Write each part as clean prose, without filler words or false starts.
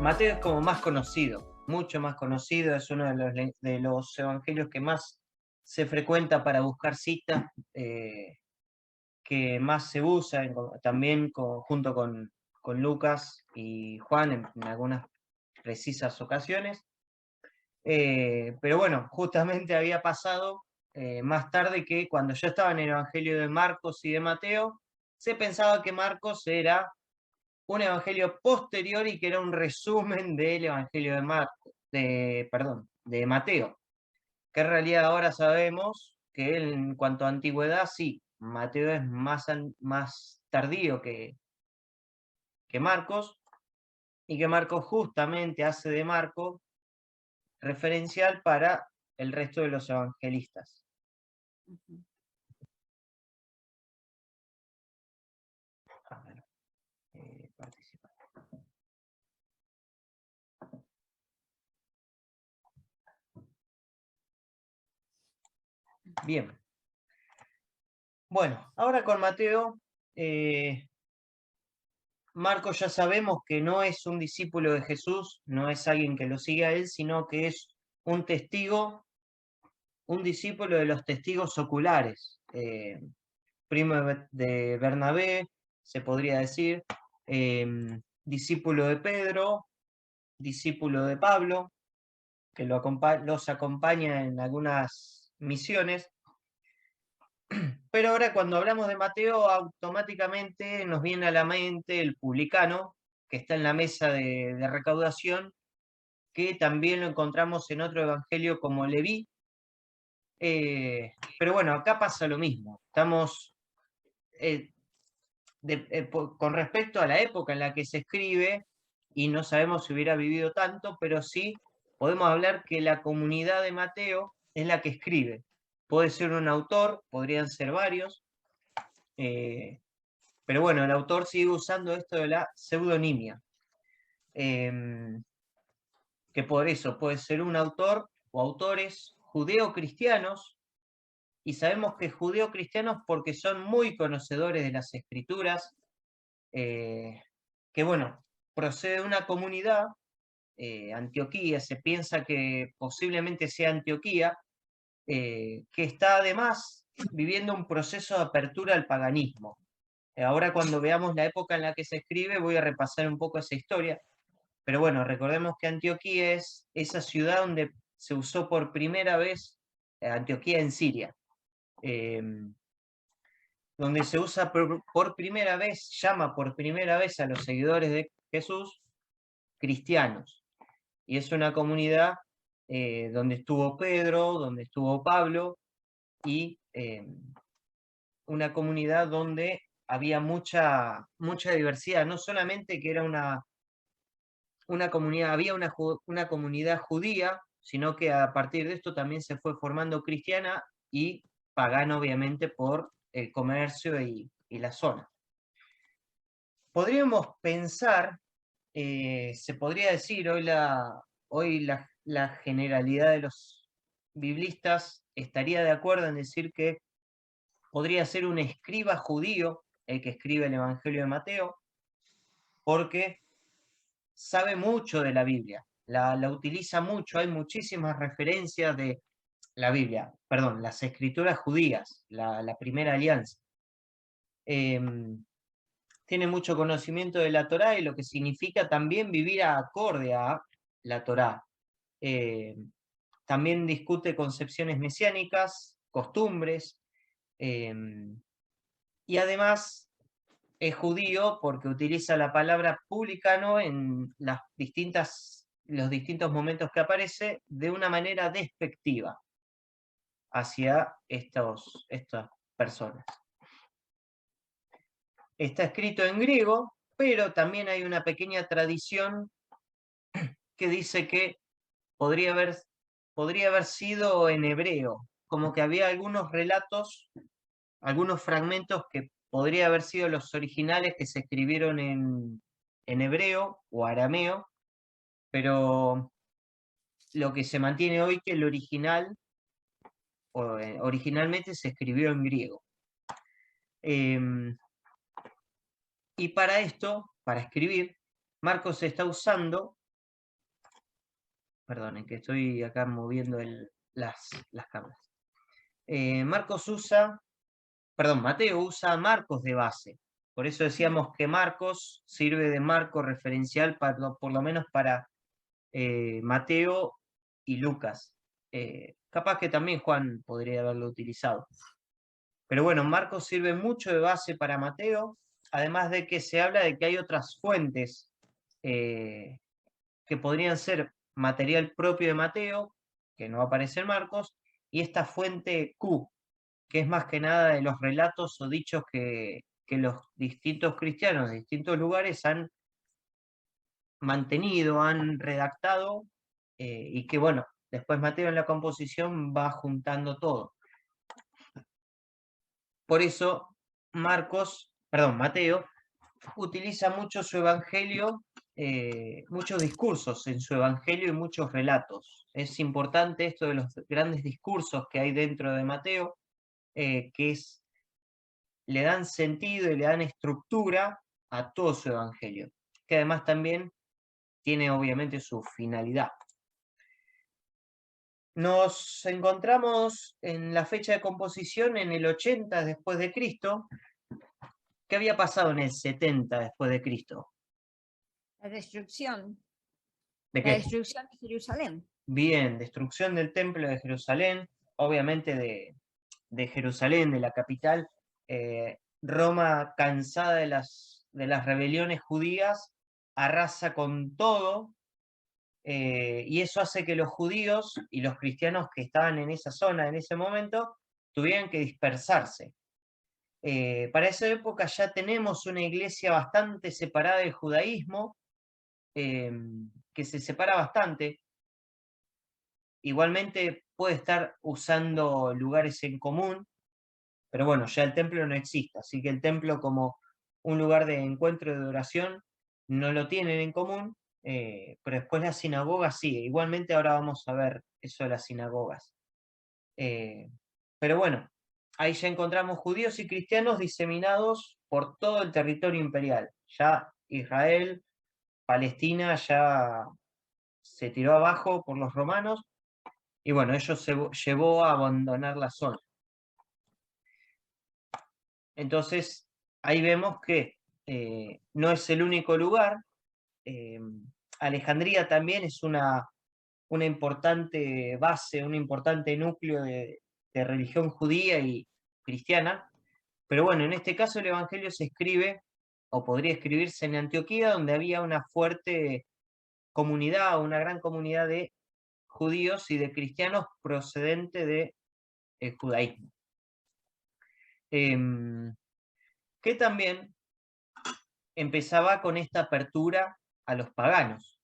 Mateo es como más conocido, mucho más conocido, es uno de los evangelios que más se frecuenta para buscar citas, que más se usa, también junto con Lucas y Juan en algunas precisas ocasiones. Pero bueno, justamente había pasado más tarde que cuando yo estaba en el Evangelio de Marcos y de Mateo, se pensaba que Marcos era un evangelio posterior y que era un resumen del Evangelio de perdón, de Mateo, que en realidad ahora sabemos que en cuanto a antigüedad, sí, Mateo es más tardío que Marcos, y que Marcos justamente hace de Marcos referencial para el resto de los evangelistas. Ujú. A ver, participar. Bien. Bueno, ahora con Mateo, Marcos ya sabemos que no es un discípulo de Jesús, no es alguien que lo sigue a él, sino que es un testigo, un discípulo de los testigos oculares, primo de Bernabé, se podría decir, discípulo de Pedro, discípulo de Pablo, que los acompaña en algunas misiones. Pero ahora cuando hablamos de Mateo, automáticamente nos viene a la mente el publicano, que está en la mesa de recaudación, que también lo encontramos en otro evangelio como Leví. Pero bueno, acá pasa lo mismo. Estamos, con respecto a la época en la que se escribe, y no sabemos si hubiera vivido tanto, pero sí podemos hablar que la comunidad de Mateo es la que escribe. Puede ser un autor, podrían ser varios, pero bueno, el autor sigue usando esto de la pseudonimia, que por eso puede ser un autor o autores judeo-cristianos, y sabemos que judeo-cristianos porque son muy conocedores de las escrituras, que bueno, procede de una comunidad, Antioquía, se piensa que posiblemente sea Antioquía, que está además viviendo un proceso de apertura al paganismo. Ahora cuando veamos la época en la que se escribe voy a repasar un poco esa historia, pero bueno, recordemos que Antioquía es esa ciudad donde se usó por primera vez, Antioquía en Siria, eh, donde se usa por primera vez, llama por primera vez a los seguidores de Jesús cristianos. Y es una comunidad donde estuvo Pedro, donde estuvo Pablo, y una comunidad donde había mucha diversidad, no solamente que era una comunidad, había una comunidad judía, sino que a partir de esto también se fue formando cristiana y pagana, obviamente, por el comercio y la zona. Podríamos pensar, se podría decir, hoy la generalidad de los biblistas estaría de acuerdo en decir que podría ser un escriba judío el que escribe el Evangelio de Mateo, porque sabe mucho de la Biblia, la utiliza mucho, hay muchísimas referencias de la Biblia, perdón, las escrituras judías, la primera alianza. Tiene mucho conocimiento de la Torá y lo que significa también vivir acorde a la Torá. También discute concepciones mesiánicas, costumbres, y además es judío porque utiliza la palabra publicano en los distintos momentos que aparece de una manera despectiva hacia estas personas. Está escrito en griego, pero también hay una pequeña tradición que dice que podría haber sido en hebreo, como que había algunos relatos, algunos fragmentos que podría haber sido los originales que se escribieron en hebreo o arameo, pero lo que se mantiene hoy que el originalmente se escribió en griego. Y para esto, para escribir, Marcos está usando, perdonen que estoy acá moviendo las cámaras. Mateo usa a Marcos de base. Por eso decíamos que Marcos sirve de marco referencial por lo menos para Mateo y Lucas. Capaz que también Juan podría haberlo utilizado. Pero bueno, Marcos sirve mucho de base para Mateo, además de que se habla de que hay otras fuentes que podrían ser material propio de Mateo, que no aparece en Marcos, y esta fuente Q, que es más que nada de los relatos o dichos que los distintos cristianos de distintos lugares han mantenido, han redactado, y que bueno, después Mateo en la composición va juntando todo. Por eso Mateo utiliza mucho su evangelio, muchos discursos en su evangelio y muchos relatos. Es importante esto de los grandes discursos que hay dentro de Mateo, le dan sentido y le dan estructura a todo su evangelio, que además también tiene obviamente su finalidad. Nos encontramos en la fecha de composición en el 80 después de Cristo. ¿Qué había pasado en el 70 después de Cristo? La destrucción. ¿De La qué? destrucción de Jerusalén. Bien, destrucción del templo de Jerusalén, obviamente de Jerusalén, de la capital. Roma, cansada de las rebeliones judías, arrasa con todo, y eso hace que los judíos y los cristianos que estaban en esa zona en ese momento tuvieran que dispersarse. Para esa época ya tenemos una iglesia bastante separada del judaísmo, que se separa bastante. Igualmente puede estar usando lugares en común, pero bueno, ya el templo no existe, así que el templo como un lugar de encuentro y de oración no lo tienen en común, pero después las sinagogas sí. Igualmente ahora vamos a ver eso de las sinagogas. Pero bueno, ahí ya encontramos judíos y cristianos diseminados por todo el territorio imperial. Ya Israel, Palestina ya se tiró abajo por los romanos, y bueno, ellos se llevó a abandonar la zona. Entonces, ahí vemos que no es el único lugar. Alejandría también es una importante base, un importante núcleo de religión judía y cristiana. Pero bueno, en este caso el Evangelio se escribe, o podría escribirse en Antioquía, donde había una fuerte comunidad, una gran comunidad de judíos y de cristianos procedente del judaísmo. Que también empezaba con esta apertura a los paganos.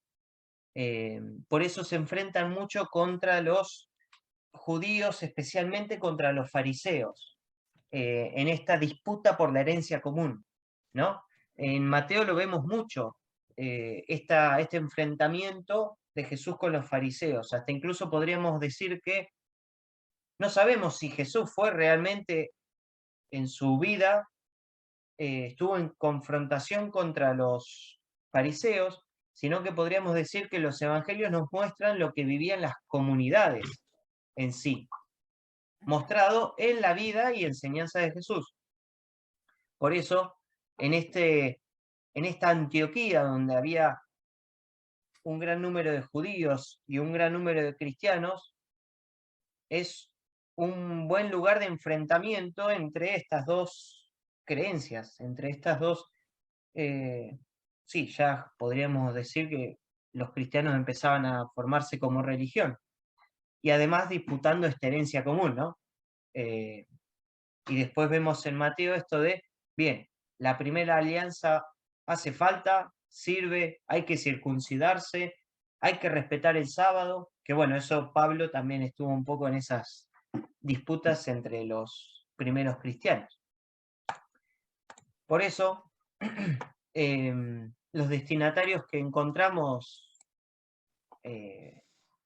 Por eso se enfrentan mucho contra los judíos, especialmente contra los fariseos, en esta disputa por la herencia común, ¿no? En Mateo lo vemos mucho, este enfrentamiento de Jesús con los fariseos. Hasta incluso podríamos decir que no sabemos si Jesús fue realmente en su vida, estuvo en confrontación contra los fariseos, sino que podríamos decir que los evangelios nos muestran lo que vivían las comunidades en sí, mostrado en la vida y enseñanza de Jesús. Por eso, en esta Antioquía, donde había un gran número de judíos y un gran número de cristianos, es un buen lugar de enfrentamiento entre estas dos creencias, entre estas dos. Sí, ya podríamos decir que los cristianos empezaban a formarse como religión, y además disputando esta herencia común, ¿no? Y después vemos en Mateo esto de, bien, la primera alianza hace falta, sirve, hay que circuncidarse, hay que respetar el sábado, que bueno, eso Pablo también estuvo un poco en esas disputas entre los primeros cristianos. Por eso, los destinatarios que encontramos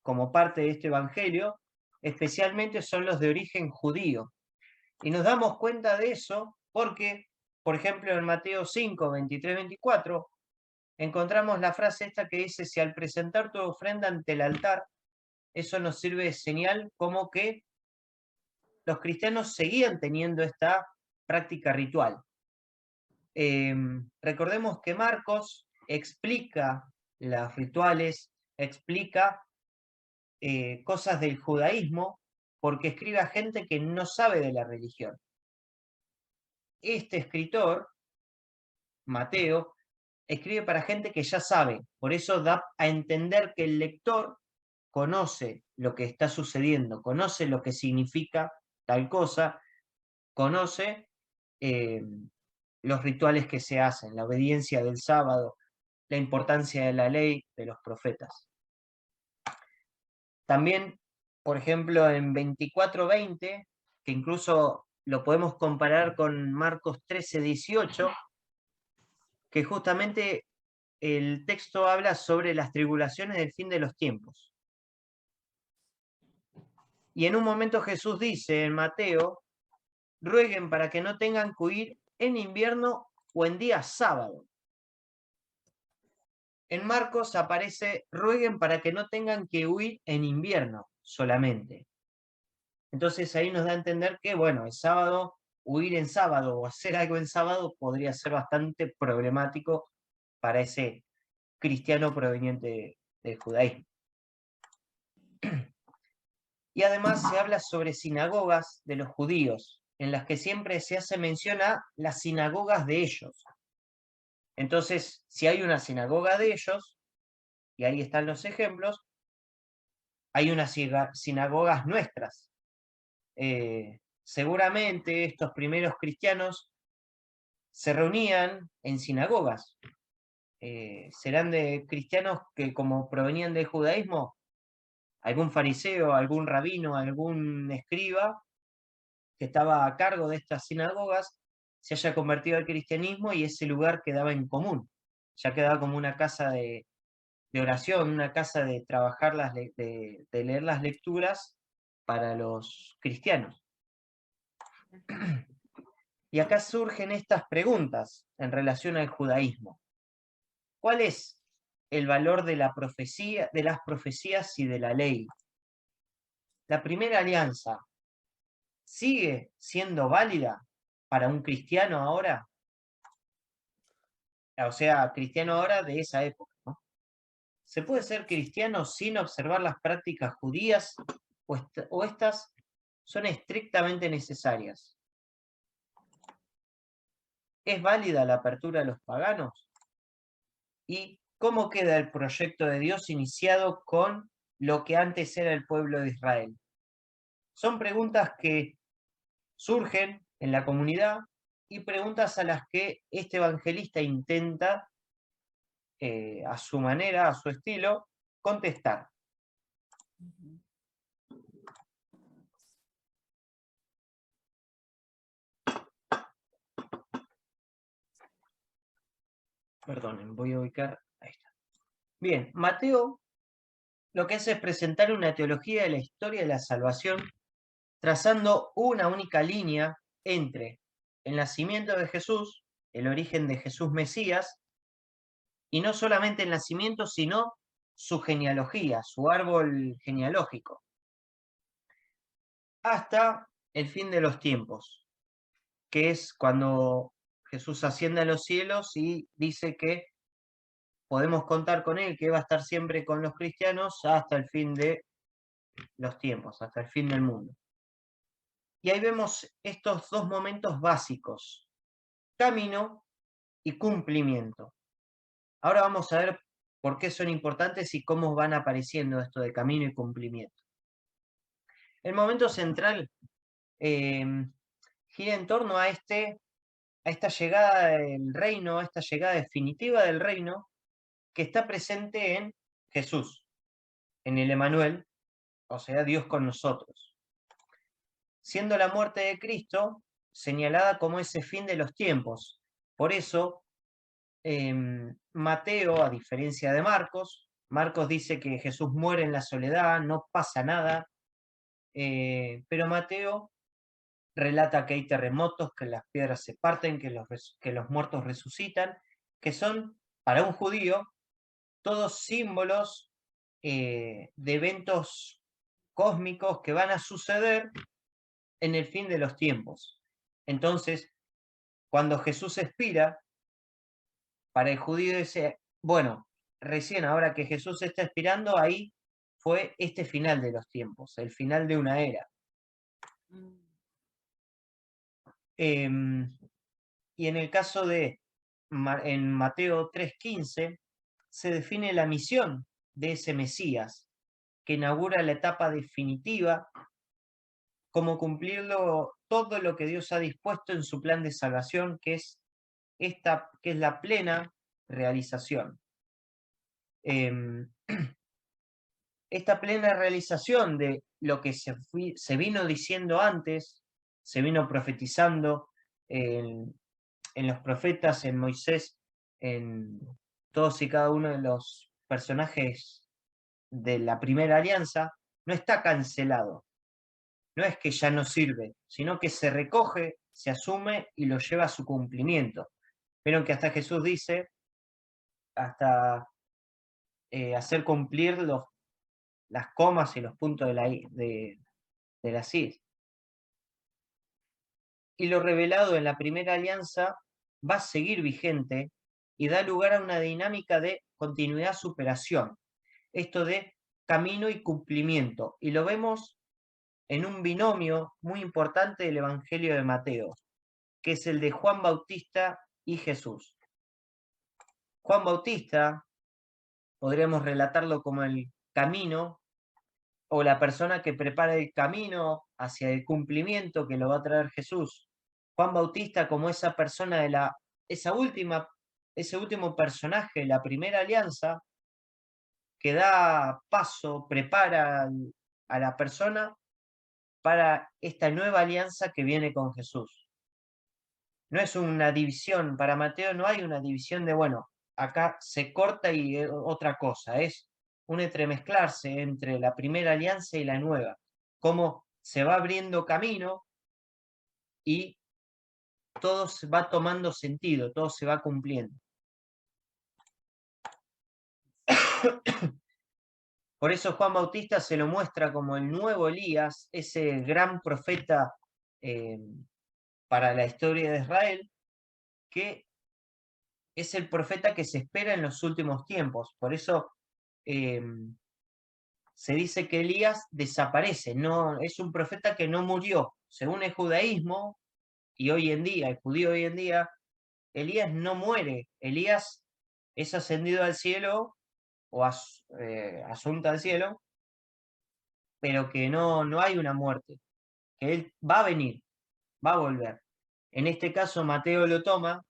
como parte de este evangelio, especialmente son los de origen judío. Y nos damos cuenta de eso porque Por ejemplo, en Mateo 5, 23, 24, encontramos la frase esta que dice: si al presentar tu ofrenda ante el altar, eso nos sirve de señal como que los cristianos seguían teniendo esta práctica ritual. Recordemos que Marcos explica los rituales, explica cosas del judaísmo, porque escribe a gente que no sabe de la religión. Este escritor, Mateo, escribe para gente que ya sabe, por eso da a entender que el lector conoce lo que está sucediendo, conoce lo que significa tal cosa, conoce los rituales que se hacen, la obediencia del sábado, la importancia de la ley, de los profetas. También, por ejemplo, en 24:20, que incluso lo podemos comparar con Marcos 13:18, que justamente el texto habla sobre las tribulaciones del fin de los tiempos. Y en un momento Jesús dice en Mateo: rueguen para que no tengan que huir en invierno o en día sábado. En Marcos aparece: rueguen para que no tengan que huir en invierno solamente. Entonces ahí nos da a entender que, bueno, el sábado, huir en sábado o hacer algo en sábado podría ser bastante problemático para ese cristiano proveniente del judaísmo. Y además se habla sobre sinagogas de los judíos, en las que siempre se hace mención a las sinagogas de ellos. Entonces, si hay una sinagoga de ellos, y ahí están los ejemplos, hay unas sinagogas nuestras. Seguramente estos primeros cristianos se reunían en sinagogas. Serán de cristianos que, como provenían del judaísmo, algún fariseo, algún rabino, algún escriba que estaba a cargo de estas sinagogas se haya convertido al cristianismo y ese lugar quedaba en común. Ya quedaba como una casa de oración, una casa de trabajar, de leer las lecturas para los cristianos. Y acá surgen estas preguntas en relación al judaísmo. ¿Cuál es el valor de la profecía, de las profecías y de la ley? ¿La primera alianza sigue siendo válida para un cristiano ahora? O sea, cristiano ahora de esa época, ¿no? ¿Se puede ser cristiano sin observar las prácticas judías o estas son estrictamente necesarias? ¿Es válida la apertura a los paganos? ¿Y cómo queda el proyecto de Dios iniciado con lo que antes era el pueblo de Israel? Son preguntas que surgen en la comunidad y preguntas a las que este evangelista intenta, a su manera, a su estilo, contestar. Perdonen, voy a ubicar. Ahí está. Bien, Mateo lo que hace es presentar una teología de la historia de la salvación, trazando una única línea entre el nacimiento de Jesús, el origen de Jesús Mesías, y no solamente el nacimiento, sino su genealogía, su árbol genealógico, hasta el fin de los tiempos, que es cuando Jesús asciende a los cielos y dice que podemos contar con él, que va a estar siempre con los cristianos hasta el fin de los tiempos, hasta el fin del mundo. Y ahí vemos estos dos momentos básicos: camino y cumplimiento. Ahora vamos a ver por qué son importantes y cómo van apareciendo esto de camino y cumplimiento. El momento central gira en torno a esta llegada del reino, a esta llegada definitiva del reino que está presente en Jesús, en el Emmanuel, o sea, Dios con nosotros. Siendo la muerte de Cristo señalada como ese fin de los tiempos. Por eso, Mateo, a diferencia de Marcos, Marcos dice que Jesús muere en la soledad, no pasa nada, pero Mateo relata que hay terremotos, que las piedras se parten, que los muertos resucitan, que son, para un judío, todos símbolos de eventos cósmicos que van a suceder en el fin de los tiempos. Entonces, cuando Jesús expira, para el judío dice, bueno, recién ahora que Jesús está expirando, ahí fue este final de los tiempos, el final de una era. Y en el caso de en Mateo 3:15, se define la misión de ese Mesías, que inaugura la etapa definitiva, como cumplirlo todo lo que Dios ha dispuesto en su plan de salvación, que es la plena realización. Esta plena realización de lo que se vino diciendo antes, se vino profetizando en los profetas, en Moisés, en todos y cada uno de los personajes de la primera alianza, no está cancelado. No es que ya no sirve, sino que se recoge, se asume y lo lleva a su cumplimiento. Vieron que hasta Jesús dice, hasta hacer cumplir las comas y los puntos de las is. Y lo revelado en la primera alianza va a seguir vigente y da lugar a una dinámica de continuidad-superación. Esto de camino y cumplimiento. Y lo vemos en un binomio muy importante del Evangelio de Mateo, que es el de Juan Bautista y Jesús. Juan Bautista, podríamos relatarlo como el camino o la persona que prepara el camino hacia el cumplimiento que lo va a traer Jesús. Juan Bautista como esa persona de ese último personaje de la primera alianza que da paso, prepara a la persona para esta nueva alianza que viene con Jesús. No es una división, para Mateo no hay una división de, bueno, acá se corta y otra cosa, es un entremezclarse entre la primera alianza y la nueva, cómo se va abriendo camino y todo se va tomando sentido, todo se va cumpliendo. Por eso Juan Bautista se lo muestra como el nuevo Elías, ese gran profeta para la historia de Israel, que es el profeta que se espera en los últimos tiempos. Por eso se dice que Elías desaparece, no, es un profeta que no murió. Según el judaísmo, y hoy en día, el judío hoy en día, Elías no muere. Elías es ascendido al cielo o asunto al cielo, pero que no hay una muerte, que él va a venir, va a volver. En este caso, Mateo lo toma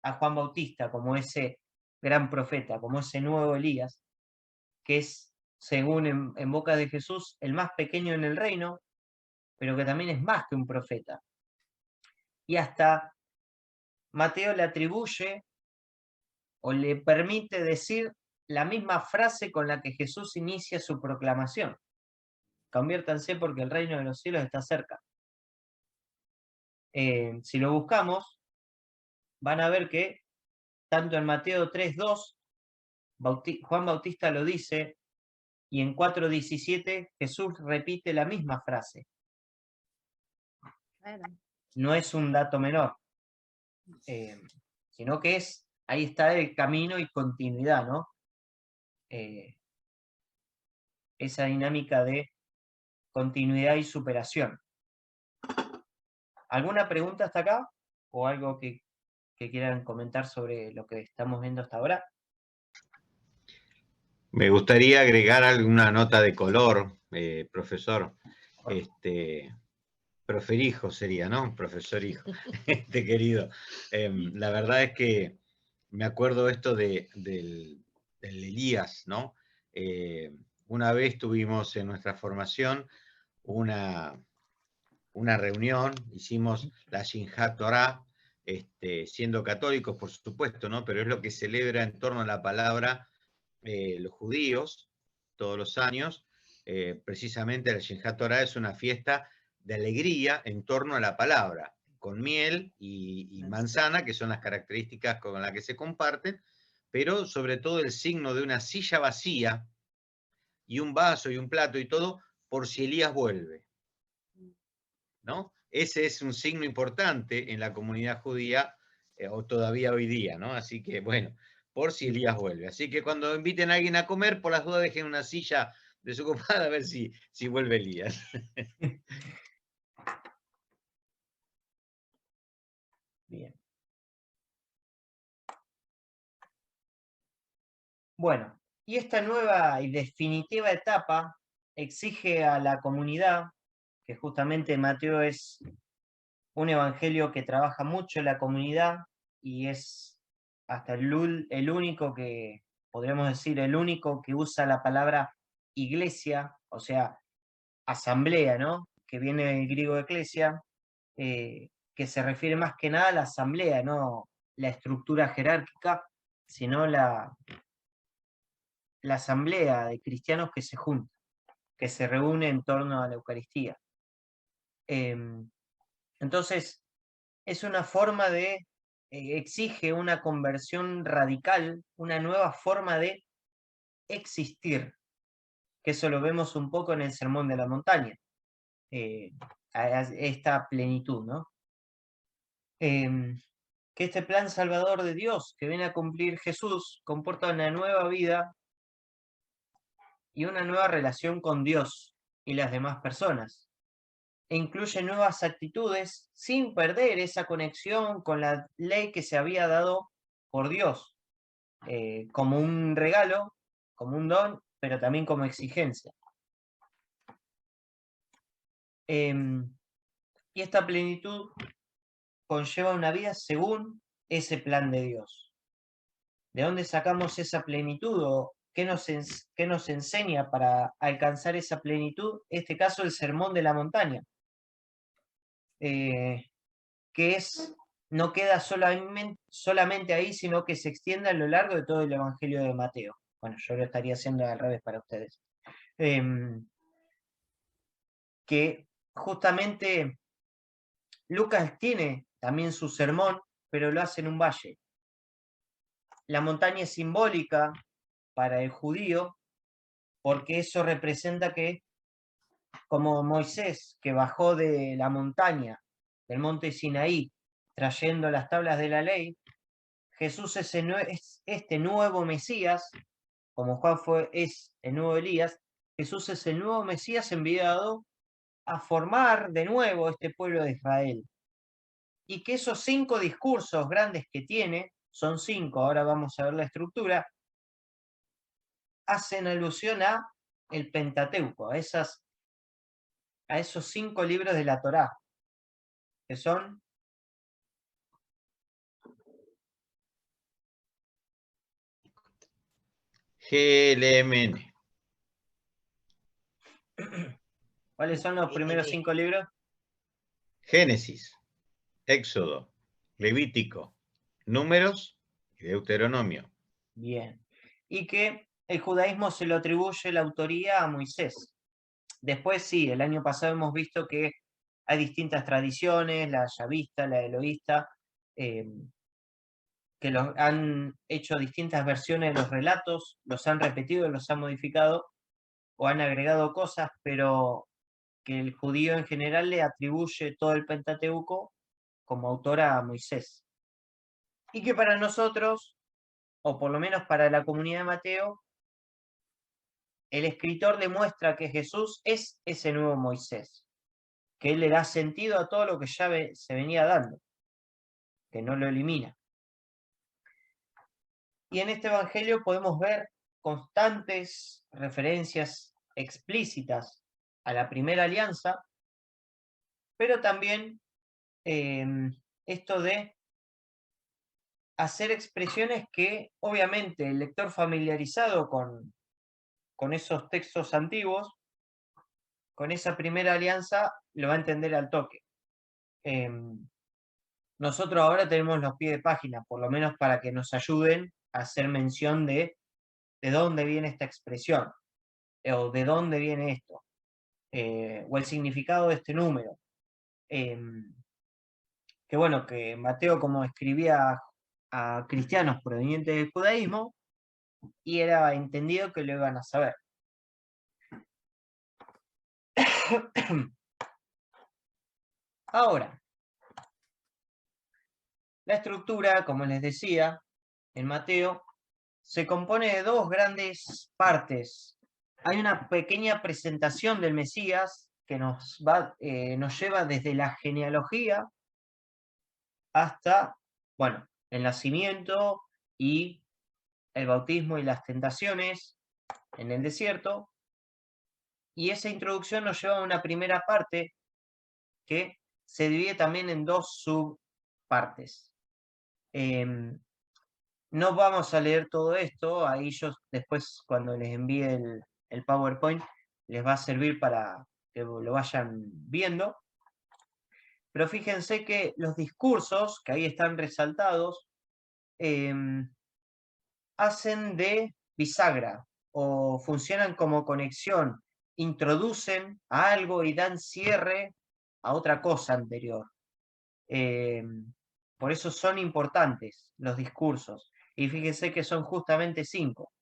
a Juan Bautista como ese gran profeta, como ese nuevo Elías, que es, según en boca de Jesús, el más pequeño en el reino, pero que también es más que un profeta. Y hasta Mateo le atribuye o le permite decir la misma frase con la que Jesús inicia su proclamación. Conviértanse porque el reino de los cielos está cerca. Si lo buscamos, van a ver que tanto en Mateo 3:2, Juan Bautista lo dice, y en 4:17 Jesús repite la misma frase. Claro. No es un dato menor, sino que ahí está el camino y continuidad, ¿no? Esa dinámica de continuidad y superación. ¿Alguna pregunta hasta acá? ¿O algo que quieran comentar sobre lo que estamos viendo hasta ahora? Me gustaría agregar alguna nota de color, profesor. Proferijo sería, ¿no? Profesor hijo, querido. La verdad es que me acuerdo esto del Elías, ¿no? Una vez tuvimos en nuestra formación una reunión, hicimos la Shinhat Torah, siendo católicos, por supuesto, ¿no? Pero es lo que celebra en torno a la palabra los judíos todos los años. Precisamente la Shinhat Torah es una fiesta de alegría en torno a la palabra, con miel y manzana, que son las características con las que se comparten, pero sobre todo el signo de una silla vacía y un vaso y un plato y todo, por si Elías vuelve, ¿no? Ese es un signo importante en la comunidad judía, o todavía hoy día, ¿no? Así que, bueno, por si Elías vuelve. Así que cuando inviten a alguien a comer, por las dudas dejen una silla desocupada a ver si vuelve Elías. Bien. Bueno, y esta nueva y definitiva etapa exige a la comunidad, que justamente Mateo es un evangelio que trabaja mucho en la comunidad y es hasta el único que, podríamos decir, el único que usa la palabra iglesia, o sea, asamblea, ¿no? Que viene del griego eclesia, que se refiere más que nada a la asamblea, no la estructura jerárquica, sino la asamblea de cristianos que se juntan, que se reúne en torno a la Eucaristía. Entonces, es una forma de, exige una conversión radical, una nueva forma de existir, que eso lo vemos un poco en el Sermón de la Montaña, esta plenitud, ¿no? Que este plan salvador de Dios que viene a cumplir Jesús comporta una nueva vida y una nueva relación con Dios y las demás personas, e incluye nuevas actitudes sin perder esa conexión con la ley que se había dado por Dios, como un regalo, como un don, pero también como exigencia. Y esta plenitud conlleva una vida según ese plan de Dios. ¿De dónde sacamos esa plenitud o qué nos enseña para alcanzar esa plenitud? En este caso, el Sermón de la Montaña, que no queda solamente ahí, sino que se extiende a lo largo de todo el Evangelio de Mateo. Bueno, yo lo estaría haciendo al revés para ustedes. Que justamente Lucas tiene también su sermón, pero lo hace en un valle. La montaña es simbólica para el judío, porque eso representa que, como Moisés, que bajó de la montaña, del monte Sinaí, trayendo las tablas de la ley, Jesús es este nuevo Mesías, como Juan es el nuevo Elías. Jesús es el nuevo Mesías enviado a formar de nuevo este pueblo de Israel. Y que esos 5 discursos grandes que tiene, son 5, ahora vamos a ver la estructura, hacen alusión a el Pentateuco, a esos 5 libros de la Torá, que son GLMN. ¿Cuáles son los primeros 5 libros? Génesis, Éxodo, Levítico, Números y Deuteronomio. Bien. Y que el judaísmo se lo atribuye la autoría a Moisés. Después sí, el año pasado hemos visto que hay distintas tradiciones, la yavista, la eloísta, que han hecho distintas versiones de los relatos, los han repetido, los han modificado o han agregado cosas, pero que el judío en general le atribuye todo el Pentateuco como autora a Moisés. Y que para nosotros, o por lo menos para la comunidad de Mateo, el escritor demuestra que Jesús es ese nuevo Moisés, que él le da sentido a todo lo que ya se venía dando, que no lo elimina. Y en este evangelio podemos ver constantes referencias explícitas a la primera alianza, pero también esto de hacer expresiones que obviamente el lector familiarizado con esos textos antiguos, con esa primera alianza, lo va a entender al toque. Nosotros ahora tenemos los pies de página, por lo menos para que nos ayuden a hacer mención de dónde viene esta expresión, o de dónde viene esto. o el significado de este número. Que bueno, que Mateo como escribía a cristianos provenientes del judaísmo, y era entendido que lo iban a saber. Ahora, la estructura, como les decía, en Mateo, se compone de dos grandes partes. Hay una pequeña presentación del Mesías que nos lleva desde la genealogía hasta, bueno, el nacimiento y el bautismo y las tentaciones en el desierto. Y esa introducción nos lleva a una primera parte que se divide también en dos subpartes. No vamos a leer todo esto, ahí yo después cuando les envíe el PowerPoint les va a servir para que lo vayan viendo. Pero fíjense que los discursos que ahí están resaltados hacen de bisagra o funcionan como conexión, introducen a algo y dan cierre a otra cosa anterior. Por eso son importantes los discursos. Y fíjense que son justamente 5.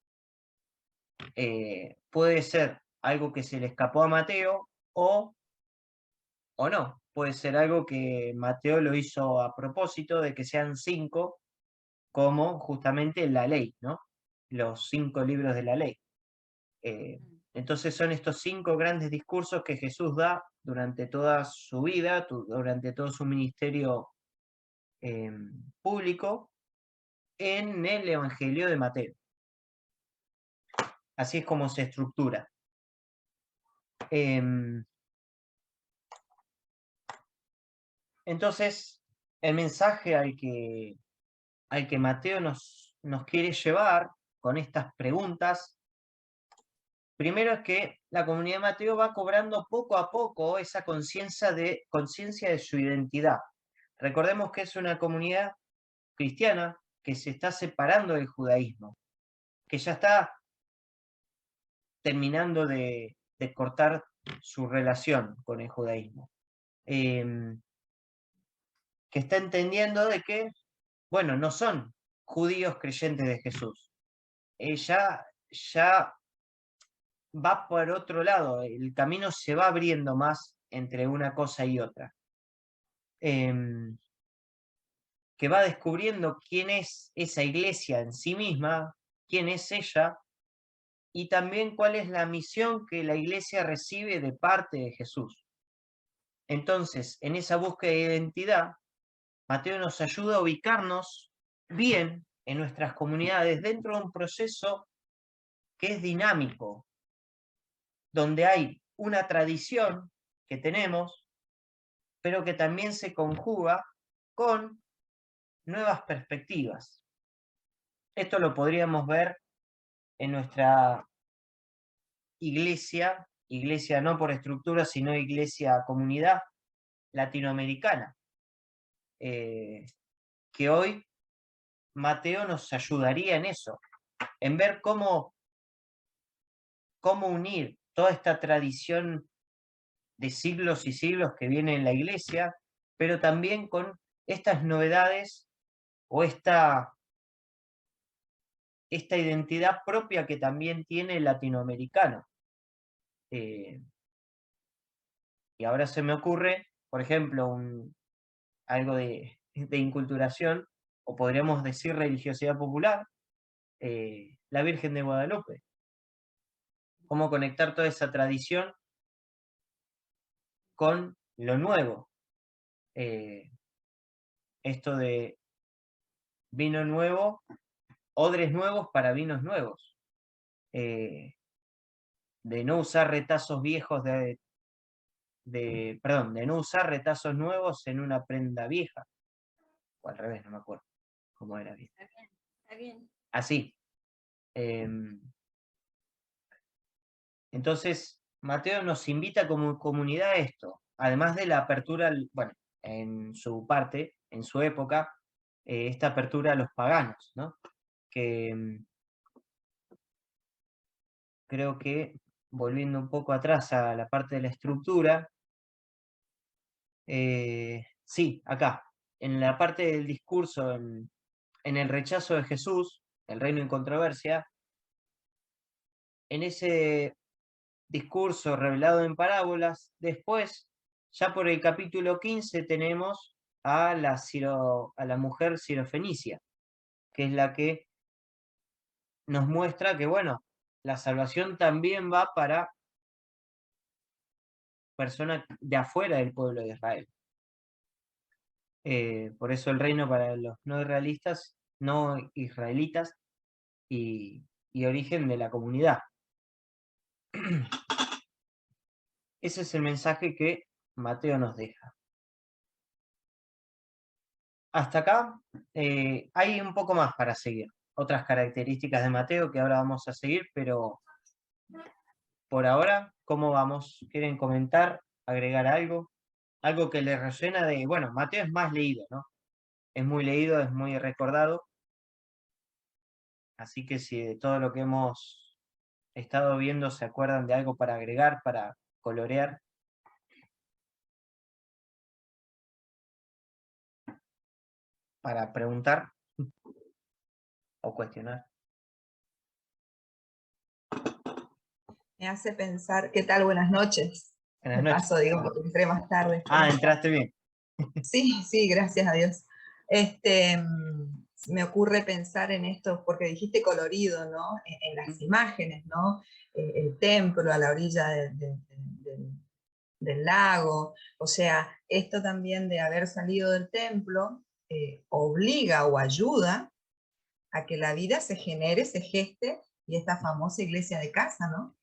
Puede ser algo que se le escapó a Mateo o no. Puede ser algo que Mateo lo hizo a propósito de que sean 5, como justamente la ley, ¿no? Los 5 libros de la ley. Entonces son estos 5 grandes discursos que Jesús da durante toda su vida, durante todo su ministerio público, en el Evangelio de Mateo. Así es como se estructura. Entonces, el mensaje al que Mateo nos quiere llevar con estas preguntas, primero es que la comunidad de Mateo va cobrando poco a poco esa conciencia de su identidad. Recordemos que es una comunidad cristiana que se está separando del judaísmo, que ya está terminando de cortar su relación con el judaísmo. Que está entendiendo de que, bueno, no son judíos creyentes de Jesús. Ya va por otro lado, el camino se va abriendo más entre una cosa y otra. Que va descubriendo quién es esa iglesia en sí misma, quién es ella, y también cuál es la misión que la iglesia recibe de parte de Jesús. Entonces, en esa búsqueda de identidad, Mateo nos ayuda a ubicarnos bien en nuestras comunidades dentro de un proceso que es dinámico, donde hay una tradición que tenemos, pero que también se conjuga con nuevas perspectivas. Esto lo podríamos ver en nuestra iglesia no por estructura, sino iglesia comunidad latinoamericana, que hoy Mateo nos ayudaría en eso, en ver cómo unir toda esta tradición de siglos y siglos que viene en la iglesia, pero también con estas novedades o esta identidad propia que también tiene el latinoamericano. Y ahora se me ocurre, por ejemplo, algo de inculturación, o podríamos decir religiosidad popular, la Virgen de Guadalupe. Cómo conectar toda esa tradición con lo nuevo. Esto de vino nuevo, odres nuevos para vinos nuevos. De no usar retazos viejos de no usar retazos nuevos en una prenda vieja. O al revés, no me acuerdo cómo era bien. Está bien. Así. Entonces, Mateo nos invita como comunidad a esto, además de la apertura, bueno, en su parte, en su época, esta apertura a los paganos, ¿no? Que creo que volviendo un poco atrás a la parte de la estructura, sí, acá, en la parte del discurso, en el rechazo de Jesús, el reino en controversia, en ese discurso revelado en parábolas, después, ya por el capítulo 15, tenemos a la mujer sirofenicia, que es la que nos muestra que, bueno, la salvación también va para personas de afuera del pueblo de Israel. Por eso el reino para los no israelitas y origen de la comunidad. Ese es el mensaje que Mateo nos deja. Hasta acá hay un poco más para seguir. Otras características de Mateo que ahora vamos a seguir, pero por ahora, ¿cómo vamos? ¿Quieren comentar? ¿Agregar algo? Algo que les resuena de, bueno, Mateo es más leído, ¿no? Es muy leído, es muy recordado. Así que si de todo lo que hemos estado viendo se acuerdan de algo para agregar, para colorear. Para preguntar o cuestionar. Me hace pensar, ¿qué tal? Buenas noches. Buenas De noches. paso, digo, porque entré más tarde. Ah, entraste bien. Sí, sí, gracias a Dios. Me ocurre pensar en esto, porque dijiste colorido, ¿no? En las imágenes, ¿no? El templo a la orilla del lago. O sea, esto también de haber salido del templo obliga o ayuda a que la vida se genere, se geste, y esta famosa iglesia de casa, ¿no?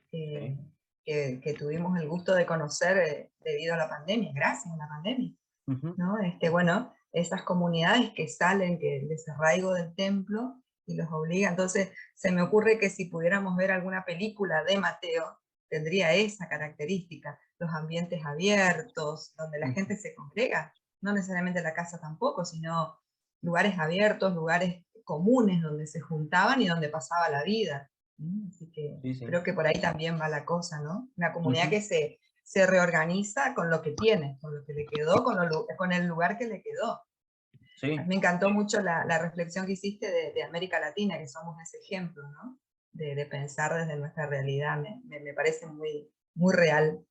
Sí. Que tuvimos el gusto de conocer debido a la pandemia, gracias a la pandemia, ¿no? Bueno, esas comunidades que salen de ese arraigo del templo y los obliga. Entonces, se me ocurre que si pudiéramos ver alguna película de Mateo, tendría esa característica, los ambientes abiertos, donde la gente se congrega, no necesariamente la casa tampoco, sino lugares abiertos, lugares comunes donde se juntaban y donde pasaba la vida. Así que Sí, sí. creo que por ahí también va la cosa, ¿no? Una comunidad que se reorganiza con lo que tiene, con lo que le quedó, con el lugar que le quedó. Sí. Me encantó mucho la reflexión que hiciste de América Latina, que somos ese ejemplo, ¿no? De pensar desde nuestra realidad, me parece muy, muy real.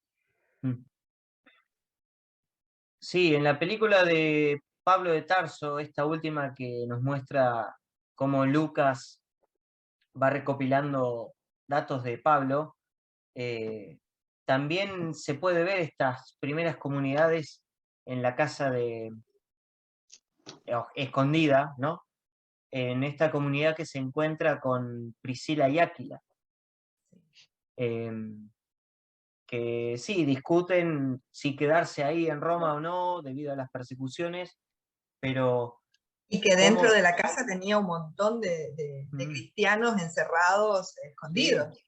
Sí, en la película de Pablo de Tarso, esta última que nos muestra cómo Lucas va recopilando datos de Pablo, también se puede ver estas primeras comunidades en la casa escondida, ¿no? En esta comunidad que se encuentra con Priscila y Áquila. Que sí, discuten si quedarse ahí en Roma o no, debido a las persecuciones, pero... Y que dentro de la casa tenía un montón de cristianos encerrados, escondidos.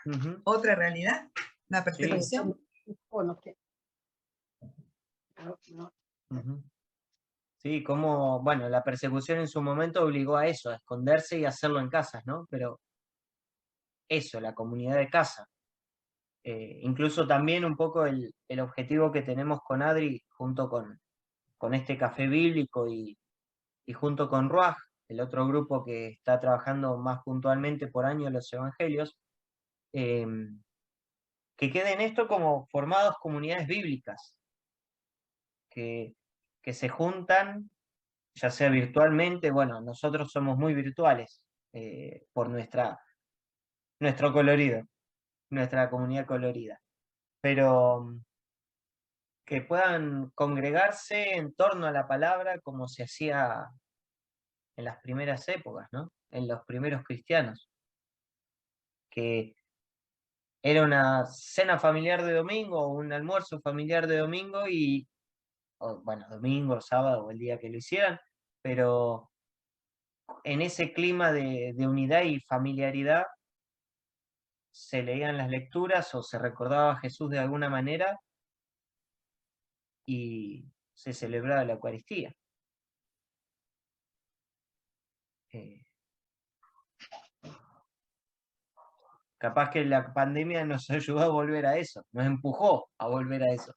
Sí. Otra realidad, la persecución. Sí, como, bueno, la persecución en su momento obligó a eso, a esconderse y hacerlo en casas, ¿no? Pero eso, la comunidad de casa. Incluso también un poco el objetivo que tenemos con Adri, junto con este café bíblico y junto con Ruaj, el otro grupo que está trabajando más puntualmente por año los evangelios, que queden esto como formados comunidades bíblicas, que se juntan, ya sea virtualmente, bueno, nosotros somos muy virtuales por nuestro colorido, nuestra comunidad colorida, pero que puedan congregarse en torno a la palabra como se hacía en las primeras épocas, ¿no? En los primeros cristianos, que era una cena familiar de domingo o un almuerzo familiar de domingo bueno, domingo, sábado o el día que lo hicieran, pero en ese clima de unidad y familiaridad se leían las lecturas o se recordaba a Jesús de alguna manera y se celebraba la Eucaristía. Capaz que la pandemia nos ayudó a volver a eso, nos empujó a volver a eso.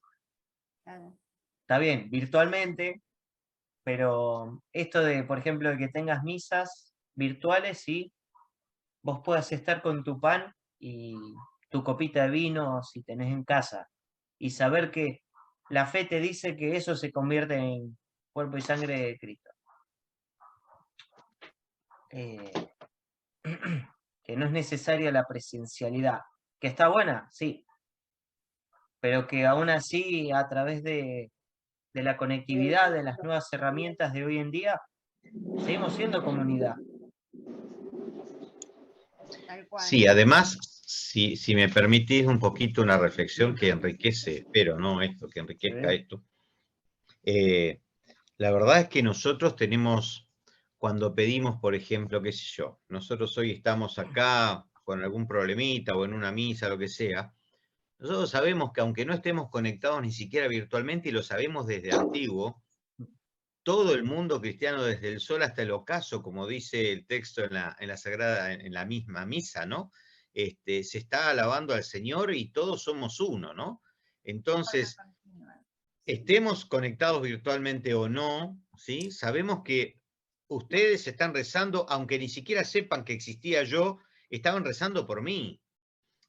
Claro. Está bien, virtualmente, pero esto de, por ejemplo, de que tengas misas virtuales y vos puedas estar con tu pan y tu copita de vino si tenés en casa, y saber que la fe te dice que eso se convierte en cuerpo y sangre de Cristo. Que no es necesaria la presencialidad, que está buena, sí, pero que aún así a través de la conectividad, de las nuevas herramientas de hoy en día, seguimos siendo comunidad. Tal cual. Sí, además, si me permitís un poquito una reflexión que enriquece, espero, ¿no? Esto, que enriquezca esto. La verdad es que nosotros tenemos, cuando pedimos, por ejemplo, qué sé yo, nosotros hoy estamos acá con algún problemita o en una misa, lo que sea, nosotros sabemos que aunque no estemos conectados ni siquiera virtualmente, y lo sabemos desde antiguo, todo el mundo cristiano, desde el sol hasta el ocaso, como dice el texto en la Sagrada, en la misma misa, ¿no? Se está alabando al Señor y todos somos uno, ¿no? Entonces, estemos conectados virtualmente o no, ¿sí? Sabemos que ustedes están rezando, aunque ni siquiera sepan que existía yo, estaban rezando por mí.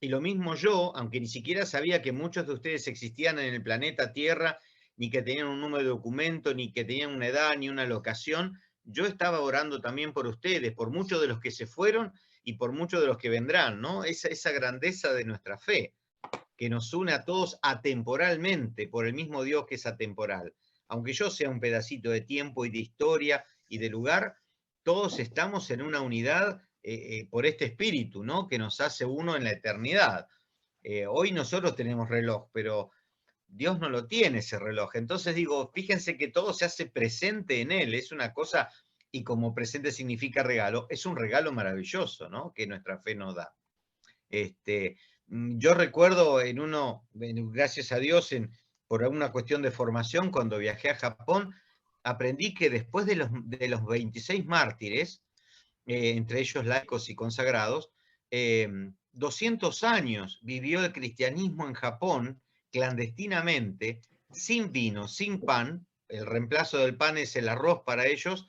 Y lo mismo yo, aunque ni siquiera sabía que muchos de ustedes existían en el planeta Tierra, ni que tenían un número de documento, ni que tenían una edad, ni una locación, yo estaba orando también por ustedes, por muchos de los que se fueron y por muchos de los que vendrán, ¿no? Esa grandeza de nuestra fe, que nos une a todos atemporalmente por el mismo Dios que es atemporal. Aunque yo sea un pedacito de tiempo y de historia y de lugar, todos estamos en una unidad por este espíritu, ¿no? Que nos hace uno en la eternidad. Hoy nosotros tenemos reloj, pero Dios no lo tiene ese reloj. Entonces digo, fíjense que todo se hace presente en Él, es una cosa, y como presente significa regalo, es un regalo maravilloso, ¿no? Que nuestra fe nos da. Yo recuerdo gracias a Dios, por alguna cuestión de formación, cuando viajé a Japón, aprendí que después de los 26 mártires, entre ellos laicos y consagrados, 200 años vivió el cristianismo en Japón clandestinamente, sin vino, sin pan. El reemplazo del pan es el arroz para ellos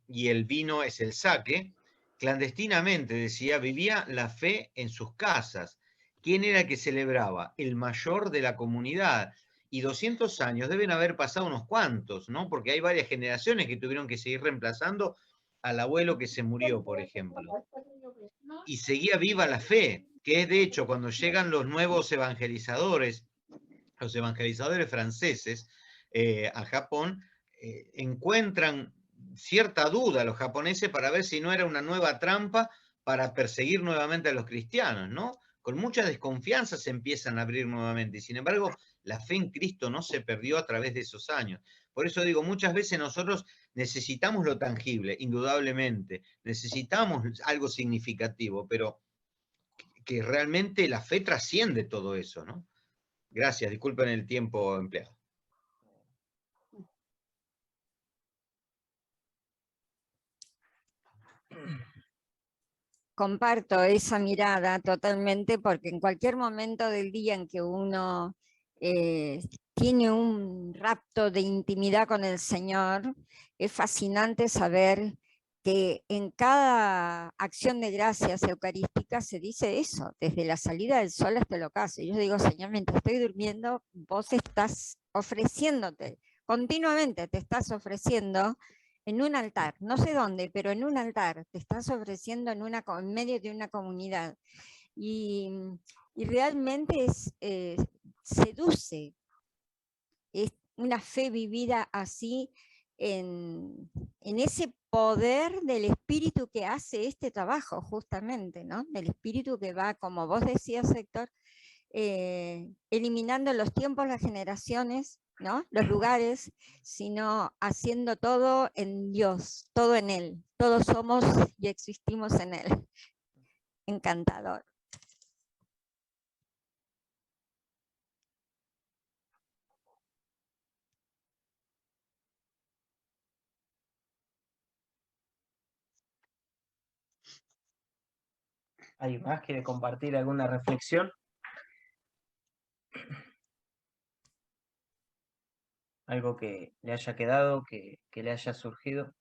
y el vino es el sake. Clandestinamente, decía, vivía la fe en sus casas. ¿Quién era el que celebraba? El mayor de la comunidad. Y 200 años deben haber pasado unos cuantos, ¿no? Porque hay varias generaciones que tuvieron que seguir reemplazando al abuelo que se murió, por ejemplo. Y seguía viva la fe, que es de hecho cuando llegan los nuevos evangelizadores, los evangelizadores franceses a Japón, encuentran cierta duda los japoneses para ver si no era una nueva trampa para perseguir nuevamente a los cristianos, ¿no? Con mucha desconfianza se empiezan a abrir nuevamente. Y sin embargo, la fe en Cristo no se perdió a través de esos años. Por eso digo, muchas veces nosotros necesitamos lo tangible, indudablemente. Necesitamos algo significativo, pero que realmente la fe trasciende todo eso, ¿no? Gracias, disculpen el tiempo empleado. Comparto esa mirada totalmente porque en cualquier momento del día en que uno tiene un rapto de intimidad con el Señor, es fascinante saber que en cada acción de gracias eucarística se dice eso, desde la salida del sol hasta el ocaso. Yo digo, Señor, mientras estoy durmiendo, vos estás ofreciéndote, continuamente te estás ofreciendo en un altar, no sé dónde, pero en un altar, te estás ofreciendo en medio de una comunidad. Y, y realmente seduce, es una fe vivida así en ese poder del espíritu que hace este trabajo, justamente, ¿no? Del espíritu que va, como vos decías, Héctor, eliminando los tiempos, las generaciones, ¿no? Los lugares, sino haciendo todo en Dios, todo en Él. Todos somos y existimos en Él. Encantador. ¿Alguien más quiere compartir alguna reflexión? Algo que le haya quedado, que le haya surgido.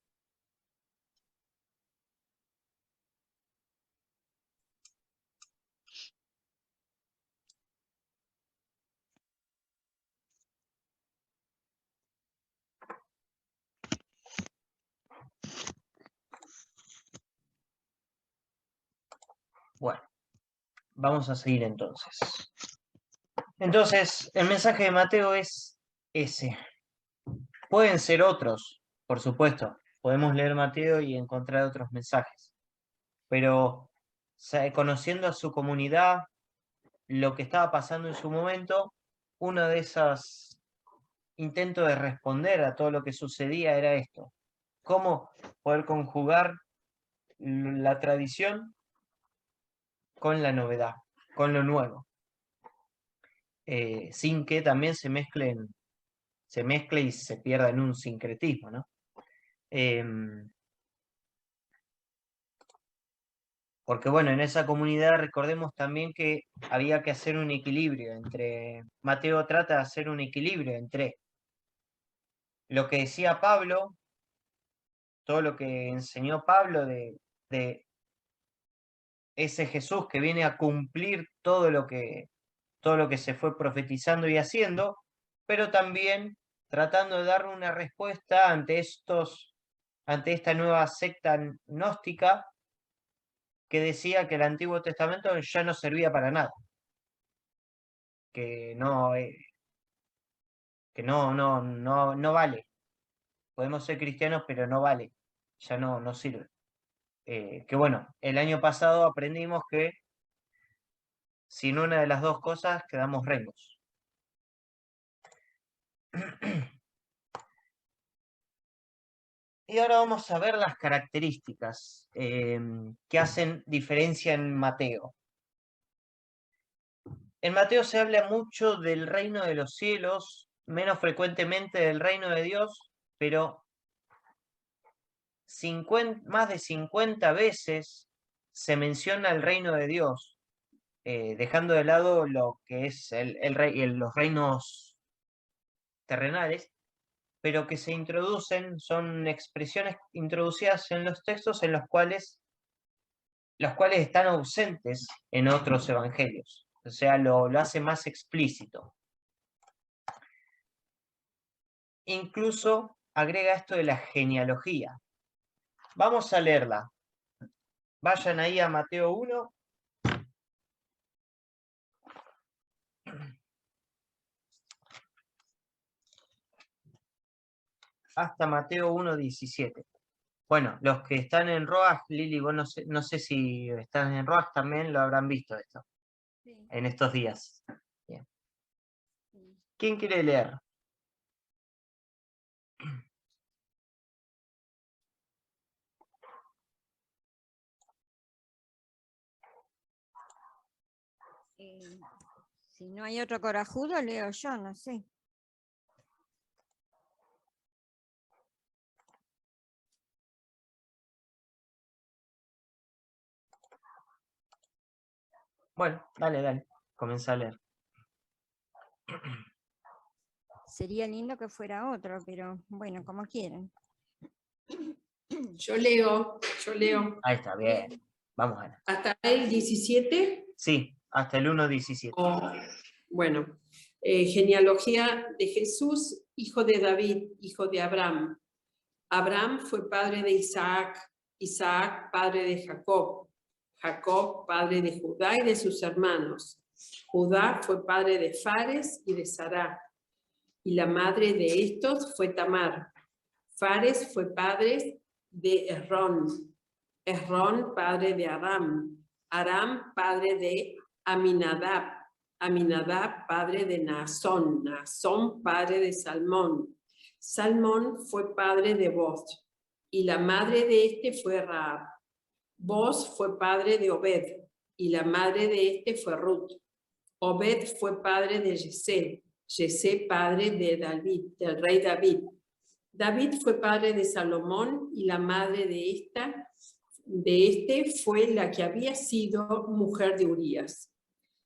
Bueno, vamos a seguir entonces. Entonces, el mensaje de Mateo es ese. Pueden ser otros, por supuesto. Podemos leer Mateo y encontrar otros mensajes. Pero conociendo a su comunidad, lo que estaba pasando en su momento, uno de esos intentos de responder a todo lo que sucedía era esto. Cómo poder conjugar la tradición con la novedad, con lo nuevo. Sin que también se mezcle y se pierda en un sincretismo, ¿no? Porque bueno, en esa comunidad recordemos también que había que hacer un equilibrio entre, Mateo trata de hacer un equilibrio entre lo que decía Pablo, todo lo que enseñó Pablo de ese Jesús que viene a cumplir todo lo que se fue profetizando y haciendo, pero también tratando de dar una respuesta ante esta nueva secta gnóstica que decía que el Antiguo Testamento ya no servía para nada, que no vale. Podemos ser cristianos, pero no vale, ya no sirve. Que bueno, el año pasado aprendimos que sin una de las dos cosas quedamos rengos. Y ahora vamos a ver las características que hacen diferencia en Mateo. En Mateo se habla mucho del reino de los cielos, menos frecuentemente del reino de Dios, pero más de 50 veces se menciona el reino de Dios, dejando de lado lo que es los reinos terrenales, pero que se introducen, son expresiones introducidas en los textos en los cuales están ausentes en otros evangelios. O sea, lo hace más explícito. Incluso agrega esto de la genealogía. Vamos a leerla. Vayan ahí a Mateo 1. Hasta Mateo 1:17. Bueno, los que están en Roas, Lili, vos no sé si están en Roas, también lo habrán visto esto, sí, en estos días. Bien. Sí. ¿Quién quiere leer? Si no hay otro corajudo, leo yo, no sé. Bueno, dale, comienza a leer. Sería lindo que fuera otro, pero bueno, como quieran. Yo leo. Ahí está, bien. Vamos a ver. ¿Hasta el 17? Sí, hasta el 1:17. Oh, bueno, genealogía de Jesús, hijo de David, hijo de Abraham. Abraham fue padre de Isaac, Isaac padre de Jacob, Jacob padre de Judá y de sus hermanos. Judá fue padre de Fares y de Sará, y la madre de estos fue Tamar. Fares fue padre de Esrón, Esrón padre de Aram, Aram padre de Aminadab, Aminadab padre de Naasón, Naasón padre de Salmón, Salmón fue padre de Boz, y la madre de este fue Raab. Boz fue padre de Obed, y la madre de este fue Ruth. Obed fue padre de Yesé, Yesé padre de David, del rey David. David fue padre de Salomón, y la madre de esta de este fue la que había sido mujer de Urías.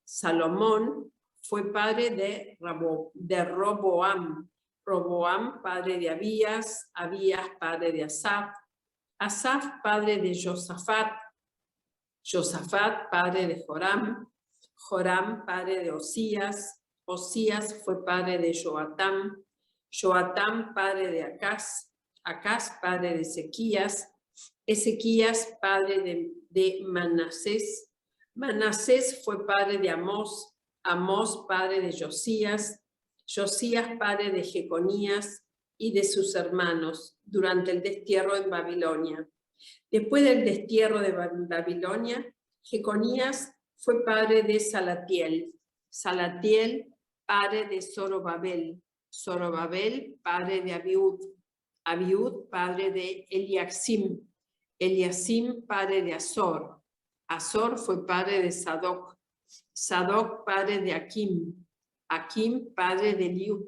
Salomón fue padre de Roboam, Roboam padre de Abías, Abías padre de Asaf, Asaf padre de Josafat, Josafat padre de Joram, Joram padre de Osías, Osías fue padre de Joatam, Joatam padre de Acaz, Acaz padre de Ezequías, Ezequías padre de Manasés, Manasés fue padre de Amós, Amós padre de Josías, Josías padre de Jeconías y de sus hermanos durante el destierro en Babilonia. Después del destierro de Babilonia, Jeconías fue padre de Salatiel, Salatiel padre de Zorobabel, Zorobabel padre de Abiud, Abiud padre de Eliakim, Eliakim padre de Azor, Azor fue padre de Sadoc, Sadoc padre de Akim, Akim padre de Eliud,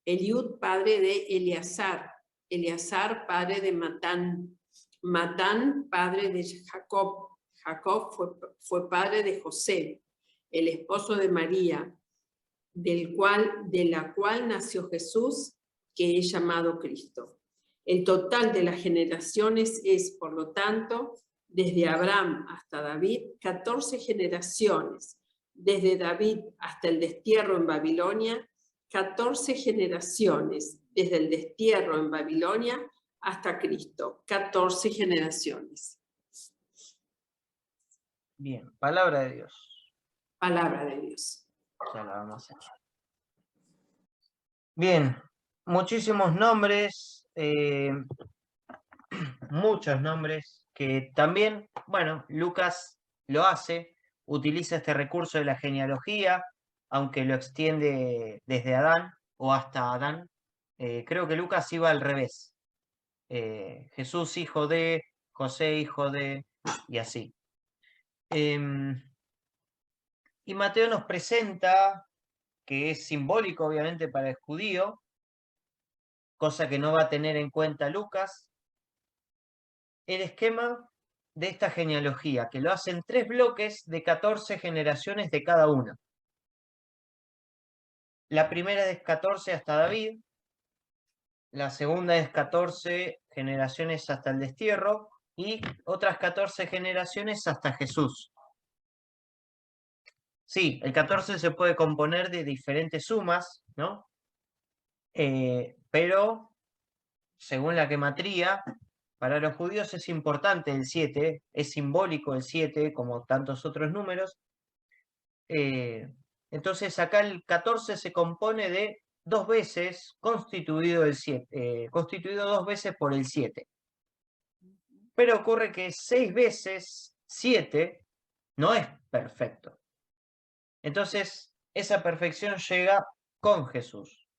Eliud padre de Eleazar, Eleazar padre de Matán, Matán padre de Jacob, Jacob fue padre de José, el esposo de María, de la cual nació Jesús, que es llamado Cristo. El total de las generaciones es, por lo tanto, desde Abraham hasta David, 14 generaciones. Desde David hasta el destierro en Babilonia, 14 generaciones. Desde el destierro en Babilonia hasta Cristo, 14 generaciones. Bien, palabra de Dios. Palabra de Dios. Ya la vamos a echar. Bien, muchísimos nombres, muchos nombres que también, bueno, Lucas lo hace, utiliza este recurso de la genealogía, aunque lo extiende desde Adán o hasta Adán. Creo que Lucas iba al revés. Jesús hijo de, José hijo de, y así. Y Mateo nos presenta, que es simbólico obviamente para el judío, cosa que no va a tener en cuenta Lucas, el esquema de esta genealogía, que lo hacen 3 bloques de 14 generaciones de cada uno. La primera es 14 hasta David, la segunda es 14 generaciones hasta el destierro y otras 14 generaciones hasta Jesús. Sí, el 14 se puede componer de diferentes sumas, ¿no? Pero, según la gematría, para los judíos es importante el 7, es simbólico el 7, como tantos otros números. Entonces acá el 14 se compone de 2 veces constituido el 7, constituido 2 veces por el 7. Pero ocurre que 6 veces 7 no es perfecto. Entonces, esa perfección llega con Jesús.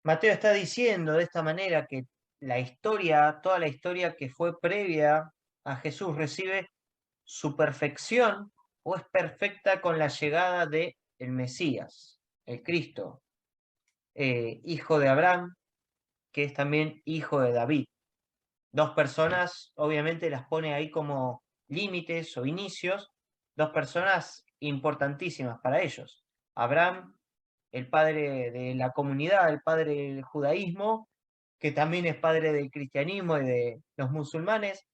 Mateo está diciendo de esta manera que la historia, toda la historia que fue previa a Jesús recibe su perfección o es perfecta con la llegada del Mesías, el Cristo, hijo de Abraham, que es también hijo de David. 2 personas, obviamente las pone ahí como límites o inicios, 2 personas importantísimas para ellos. Abraham, el padre de la comunidad, el padre del judaísmo, que también es padre del cristianismo y de los musulmanes,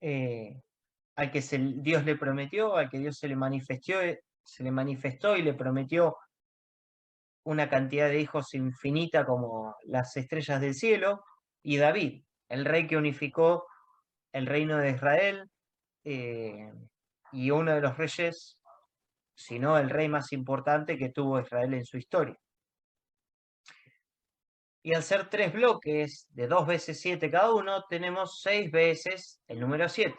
al que Dios le prometió, al que Dios se le manifestó y le prometió una cantidad de hijos infinita como las estrellas del cielo, y David, el rey que unificó el reino de Israel, y uno de los reyes, si no el rey más importante que tuvo Israel en su historia. Y al ser 3 bloques de 2 veces 7 cada uno, tenemos 6 veces el número 7.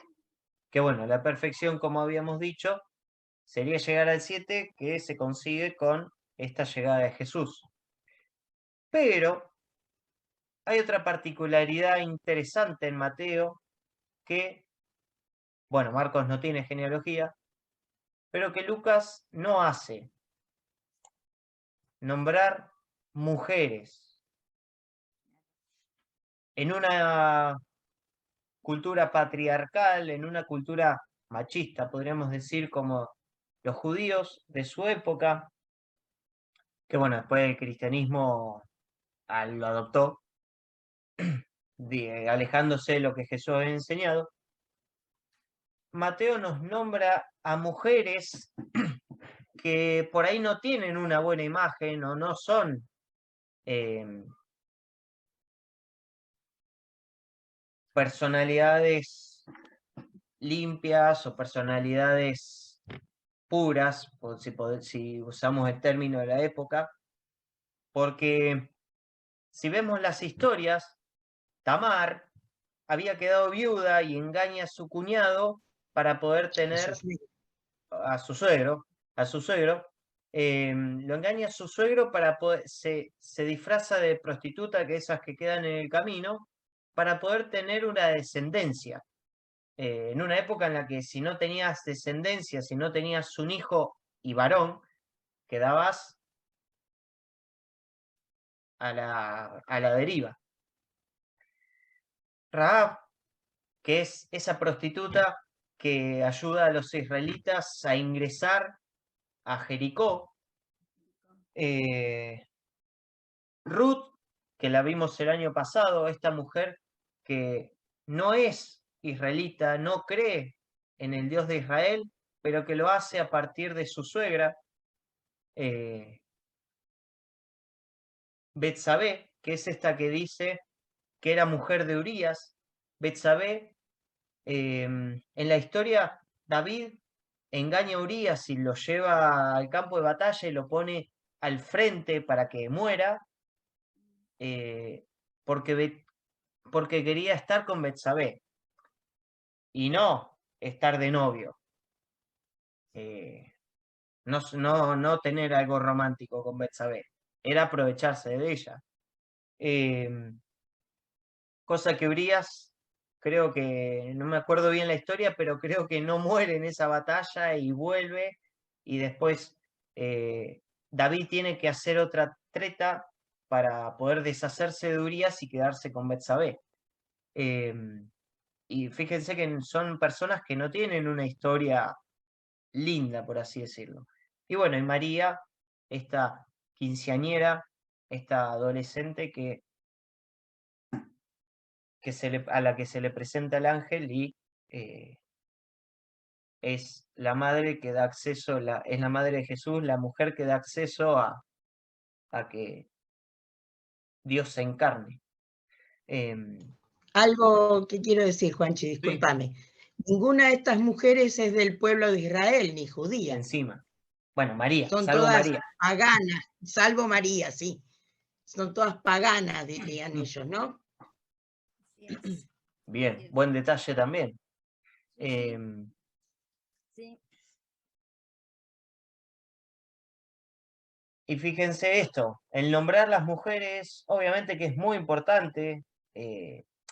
Que bueno, la perfección, como habíamos dicho, sería llegar al 7, que se consigue con esta llegada de Jesús. Pero hay otra particularidad interesante en Mateo, que, bueno, Marcos no tiene genealogía, pero que Lucas no hace: nombrar mujeres. En una cultura patriarcal, en una cultura machista, podríamos decir, como los judíos de su época, que bueno, después el cristianismo lo adoptó, alejándose de lo que Jesús había enseñado. Mateo nos nombra a mujeres que por ahí no tienen una buena imagen o no son personalidades limpias o personalidades puras, si usamos el término de la época, porque si vemos las historias, Tamar había quedado viuda y engaña a su cuñado para poder tener a su suegro, lo engaña a su suegro para poder, se disfraza de prostituta, que esas que quedan en el camino, para poder tener una descendencia. En una época en la que si no tenías descendencia, si no tenías un hijo y varón, quedabas a la deriva. Rahab, que es esa prostituta que ayuda a los israelitas a ingresar a Jericó. Ruth, que la vimos el año pasado, esta mujer que no es israelita, no cree en el Dios de Israel, pero que lo hace a partir de su suegra. Betsabé, que es esta que dice que era mujer de Urías. Betsabé, en la historia, David engaña a Urías y lo lleva al campo de batalla y lo pone al frente para que muera, porque quería estar con Betsabé y no estar de novio. No tener algo romántico con Betsabé, era aprovecharse de ella. Cosa que Urías, creo que, no me acuerdo bien la historia, pero creo que no muere en esa batalla y vuelve, y después David tiene que hacer otra treta para poder deshacerse de Urías y quedarse con Betsabé. Y fíjense que son personas que no tienen una historia linda, por así decirlo. Y bueno, y María, esta quinceañera, esta adolescente a la que se le presenta el ángel y es la madre que da acceso, es la madre de Jesús, la mujer que da acceso a que Dios se encarne. Algo que quiero decir, Juanchi, discúlpame. Ninguna de estas mujeres es del pueblo de Israel, ni judía. Encima. Bueno, María, son salvo todas María. Paganas, salvo María, sí. Son todas paganas, dirían ellos, ¿no? Bien, buen detalle también. Sí. Y fíjense esto, el nombrar las mujeres, obviamente que es muy importante,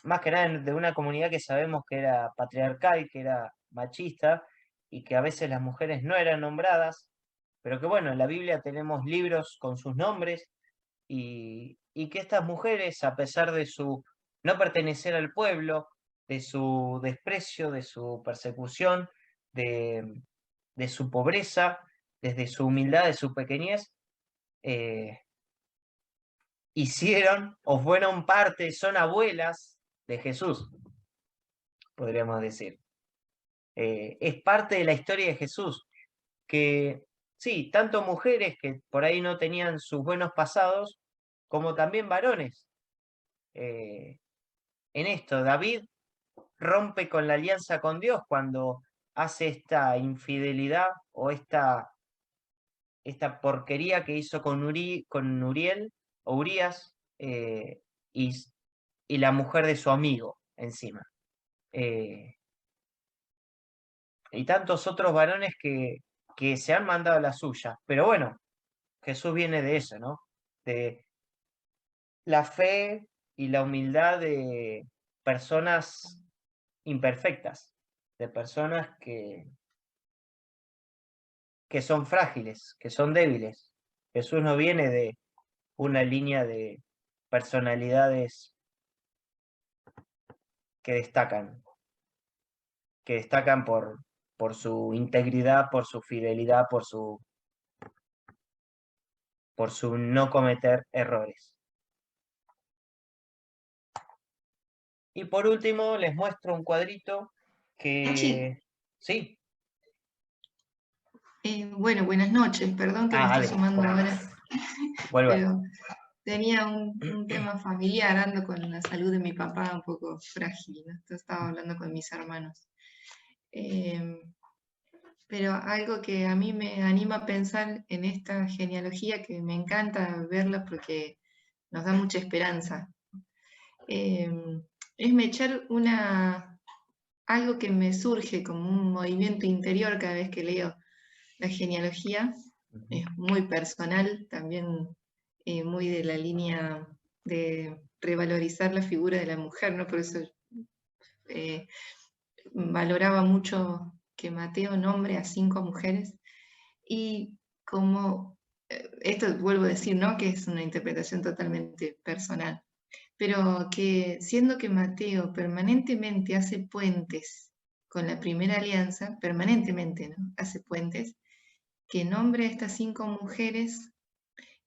más que nada de una comunidad que sabemos que era patriarcal, que era machista, y que a veces las mujeres no eran nombradas, pero que bueno, en la Biblia tenemos libros con sus nombres, y que estas mujeres, a pesar de su no pertenecer al pueblo, de su desprecio, de su persecución, de su pobreza, desde su humildad, de su pequeñez, hicieron o fueron parte, son abuelas de Jesús, podríamos decir. Es parte de la historia de Jesús, que sí, tanto mujeres que por ahí no tenían sus buenos pasados, como también varones. En esto, David rompe con la alianza con Dios cuando hace esta infidelidad o esta porquería que hizo con Uriel o Urías, y la mujer de su amigo encima. Y tantos otros varones que se han mandado la suya. Pero bueno, Jesús viene de eso, ¿no? De la fe y la humildad de personas imperfectas, de personas que son frágiles, que son débiles. Jesús no viene de una línea de personalidades que destacan por su integridad, por su fidelidad, por su no cometer errores. Y por último, les muestro un cuadrito que... Sí. Bueno, buenas noches, perdón que me estoy sumando ahora, pero tenía un tema familiar, ando con la salud de mi papá un poco frágil, ¿no? Entonces estaba hablando con mis hermanos. Pero algo que a mí me anima a pensar en esta genealogía, que me encanta verla porque nos da mucha esperanza, es echar algo que me surge como un movimiento interior cada vez que leo la genealogía. Es muy personal, también muy de la línea de revalorizar la figura de la mujer, ¿no? Por eso valoraba mucho que Mateo nombre a 5 mujeres, y como, esto vuelvo a decir, ¿no? Que es una interpretación totalmente personal, pero que siendo que Mateo permanentemente hace puentes con la primera alianza, permanentemente, ¿no? Hace puentes, que nombre a estas 5 mujeres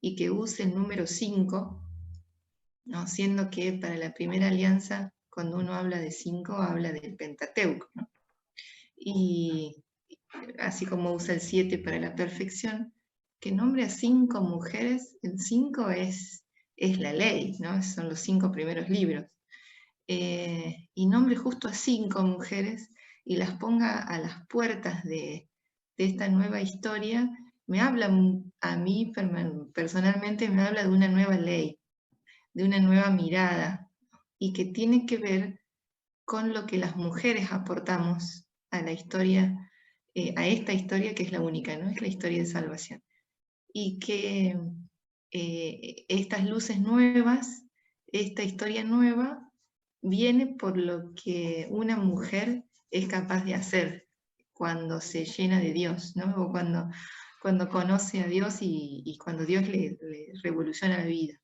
y que use el número 5, ¿no? Siendo que para la primera alianza, cuando uno habla de 5, habla del Pentateuco, ¿no? Y así como usa el 7 para la perfección, que nombre a 5 mujeres, el 5 es la ley, ¿no? Son los 5 primeros libros. Y nombre justo a 5 mujeres y las ponga a las puertas de esta nueva historia, me habla a mí personalmente, me habla de una nueva ley, de una nueva mirada, y que tiene que ver con lo que las mujeres aportamos a la historia, a esta historia que es la única, ¿no? Es la historia de salvación. Y que estas luces nuevas, esta historia nueva, viene por lo que una mujer es capaz de hacer cuando se llena de Dios, ¿no? O cuando conoce a Dios y cuando Dios le revoluciona la vida.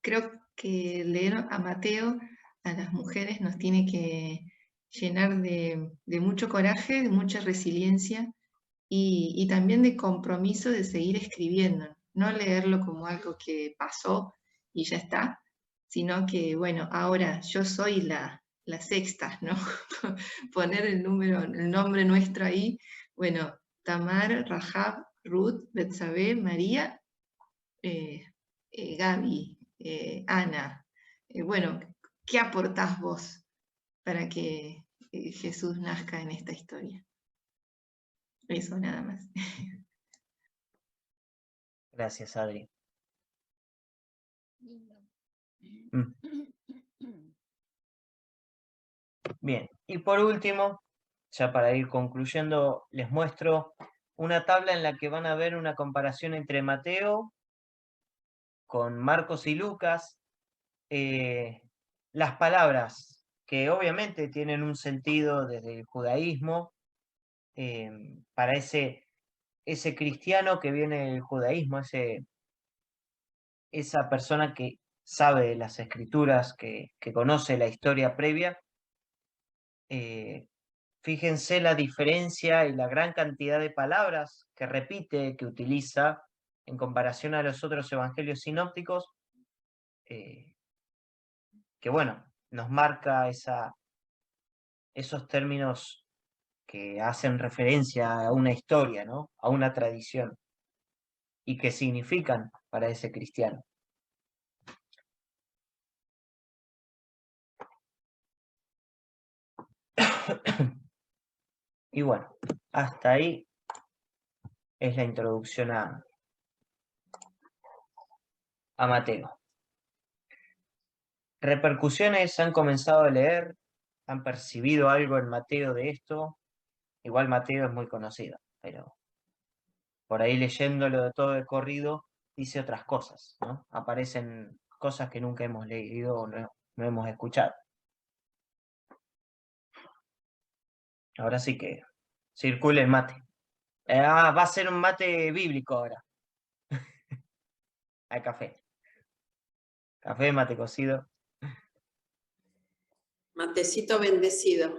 Creo que leer a Mateo a las mujeres nos tiene que llenar de mucho coraje, de mucha resiliencia y también de compromiso de seguir escribiendo, no leerlo como algo que pasó y ya está, sino que, bueno, ahora yo soy la sexta, ¿no? Poner el nombre nuestro ahí, bueno, Tamar, Rahab, Ruth, Betsabé, María, Gaby, Ana. Bueno, ¿qué aportás vos para que Jesús nazca en esta historia? Eso nada más. Gracias, Adri. Bien, y por último, ya para ir concluyendo, les muestro una tabla en la que van a ver una comparación entre Mateo con Marcos y Lucas. Las palabras que obviamente tienen un sentido desde el judaísmo, para ese cristiano que viene del judaísmo, esa persona que sabe de las escrituras, que conoce la historia previa. Fíjense la diferencia y la gran cantidad de palabras que repite, que utiliza en comparación a los otros evangelios sinópticos, que bueno, nos marca esos términos que hacen referencia a una historia, ¿no? A una tradición, y que significan para ese cristiano. Y bueno, hasta ahí es la introducción a Mateo. ¿Repercusiones han comenzado a leer? ¿Han percibido algo en Mateo de esto? Igual Mateo es muy conocido, pero por ahí leyéndolo de todo de corrido dice otras cosas, ¿no? Aparecen cosas que nunca hemos leído o no hemos escuchado. Ahora sí que circule el mate. Va a ser un mate bíblico ahora. Hay café. Café, mate cocido. Matecito bendecido.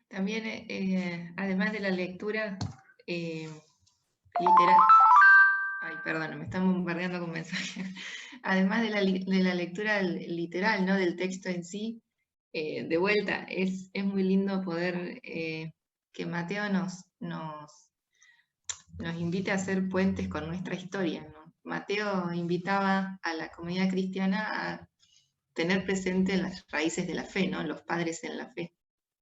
También, además de la lectura literal, ay, perdón, me están bombardeando con mensajes. Además de la lectura literal, ¿no? Del texto en sí, de vuelta, es muy lindo poder que Mateo nos invite a hacer puentes con nuestra historia, ¿no? Mateo invitaba a la comunidad cristiana a tener presente las raíces de la fe, ¿no? Los padres en la fe,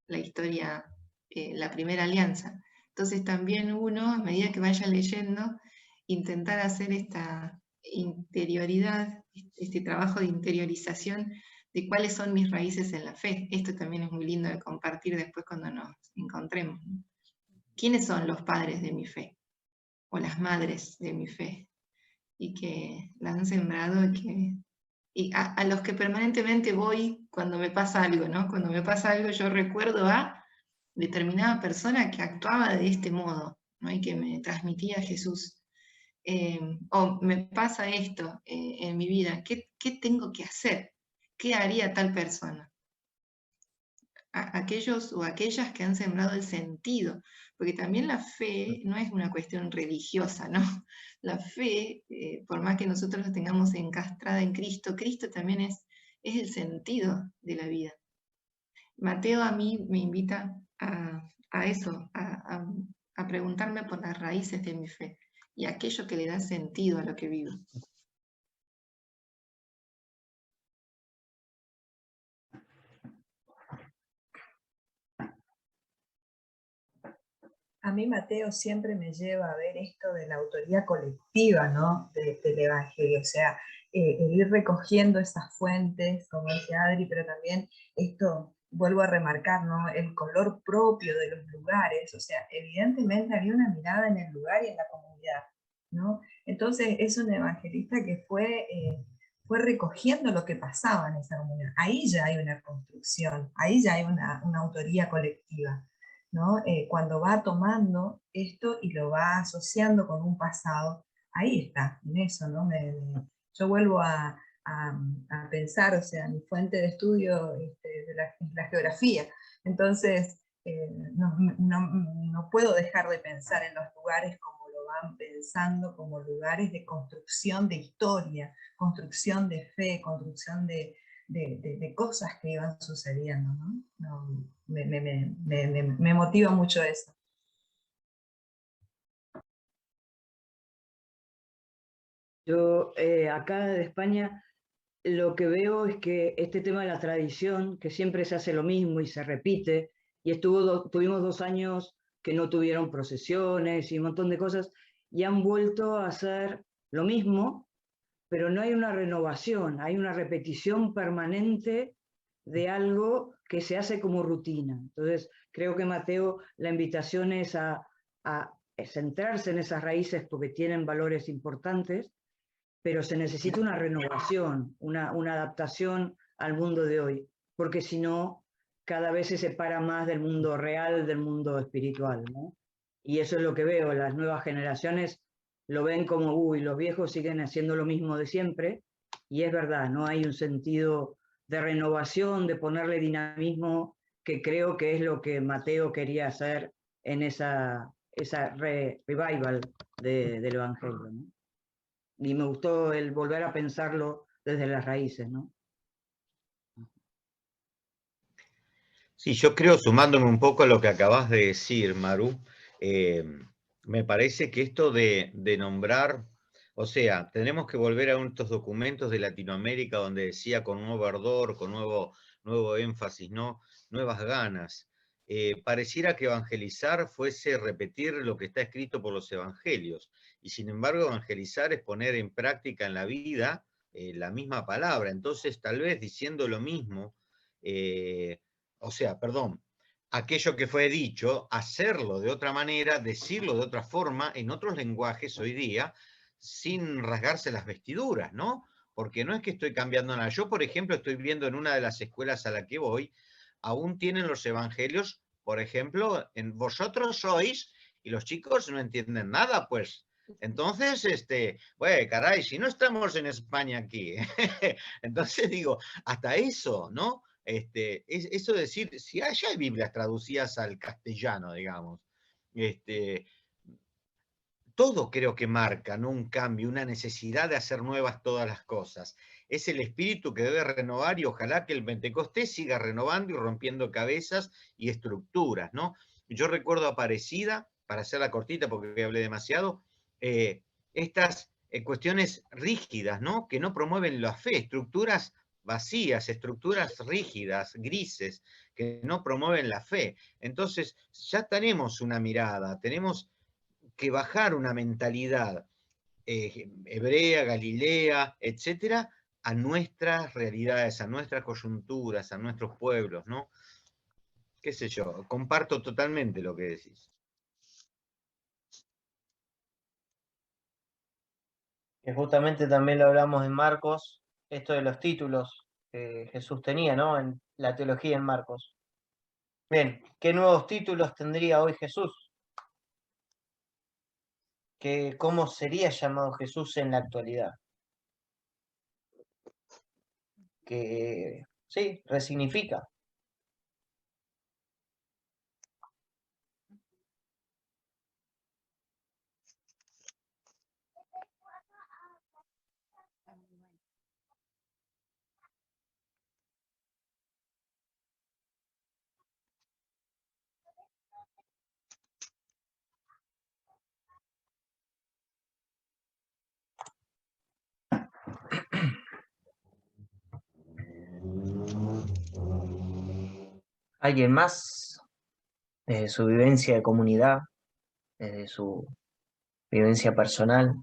la historia, la primera alianza. Entonces también uno, a medida que vaya leyendo, intentar hacer esta interioridad, este trabajo de interiorización de cuáles son mis raíces en la fe. Esto también es muy lindo de compartir después cuando nos encontremos, ¿no? ¿Quiénes son los padres de mi fe? O las madres de mi fe, y que la han sembrado, y a los que permanentemente voy cuando me pasa algo, ¿no? Cuando me pasa algo yo recuerdo a determinada persona que actuaba de este modo, ¿no? Y que me transmitía a Jesús. O me pasa esto en mi vida, ¿qué tengo que hacer? ¿Qué haría tal persona? Aquellos o aquellas que han sembrado el sentido, porque también la fe no es una cuestión religiosa, ¿no? La fe, por más que nosotros la tengamos encastrada en Cristo, Cristo también es el sentido de la vida. Mateo a mí me invita a eso, a preguntarme por las raíces de mi fe y aquello que le da sentido a lo que vivo. A mí Mateo siempre me lleva a ver esto de la autoría colectiva, ¿no? Del Evangelio, o sea, el ir recogiendo esas fuentes, como dice Adri, pero también esto, vuelvo a remarcar, ¿no? El color propio de los lugares, o sea, evidentemente había una mirada en el lugar y en la comunidad, ¿no? Entonces es un evangelista que fue recogiendo lo que pasaba en esa comunidad. Ahí ya hay una construcción, ahí ya hay una autoría colectiva, ¿no? Cuando va tomando esto y lo va asociando con un pasado, ahí está, en eso, ¿no? Yo vuelvo a pensar, o sea, mi fuente de estudio es la geografía, entonces no puedo dejar de pensar en los lugares como lo van pensando, como lugares de construcción de historia, construcción de fe, construcción de cosas que iban sucediendo, ¿no? Me motiva mucho eso. Yo acá de España lo que veo es que este tema de la tradición, que siempre se hace lo mismo y se repite, y tuvimos 2 años que no tuvieron procesiones y un montón de cosas, y han vuelto a hacer lo mismo, pero no hay una renovación, hay una repetición permanente de algo que se hace como rutina. Entonces, creo que Mateo, la invitación es a centrarse en esas raíces porque tienen valores importantes, pero se necesita una renovación, una adaptación al mundo de hoy, porque si no, cada vez se separa más del mundo real, del mundo espiritual, ¿no? Y eso es lo que veo, las nuevas generaciones lo ven como, uy, los viejos siguen haciendo lo mismo de siempre, y es verdad, no hay un sentido de renovación, de ponerle dinamismo, que creo que es lo que Mateo quería hacer en esa revival del Evangelio, ¿no? Y me gustó el volver a pensarlo desde las raíces, ¿no? Sí, yo creo, sumándome un poco a lo que acabas de decir, Maru, me parece que esto de nombrar, o sea, tenemos que volver a estos documentos de Latinoamérica donde decía con nuevo ardor, con nuevo énfasis, ¿no? Nuevas ganas. Pareciera que evangelizar fuese repetir lo que está escrito por los evangelios, y sin embargo evangelizar es poner en práctica en la vida la misma palabra. Entonces, tal vez diciendo lo mismo, o sea, perdón, aquello que fue dicho, hacerlo de otra manera, decirlo de otra forma, en otros lenguajes hoy día, sin rasgarse las vestiduras, ¿no? Porque no es que estoy cambiando nada. Yo, por ejemplo, estoy viendo en una de las escuelas a la que voy, aún tienen los evangelios por ejemplo, vosotros sois, y los chicos no entienden nada, pues. Entonces, bueno, caray, si no estamos en España aquí, entonces digo, hasta eso, ¿no? Eso decir, si ya hay Biblias traducidas al castellano, digamos, todo creo que marca, ¿no? Un cambio, una necesidad de hacer nuevas todas las cosas. Es el espíritu que debe renovar y ojalá que el Pentecostés siga renovando y rompiendo cabezas y estructuras, ¿no? Yo recuerdo Aparecida, para hacerla cortita porque hablé demasiado, estas cuestiones rígidas, ¿no? Que no promueven la fe, estructuras vacías, estructuras rígidas, grises, que no promueven la fe. Entonces, ya tenemos una mirada, tenemos que bajar una mentalidad hebrea, galilea, etcétera, a nuestras realidades, a nuestras coyunturas, a nuestros pueblos, ¿no? Qué sé yo, comparto totalmente lo que decís. Que justamente también lo hablamos en Marcos, esto de los títulos que Jesús tenía, ¿no? En la teología en Marcos. Bien, ¿qué nuevos títulos tendría hoy Jesús? ¿Cómo sería llamado Jesús en la actualidad? Que sí, resignifica. ¿Alguien más? Desde su vivencia de comunidad, desde su vivencia personal.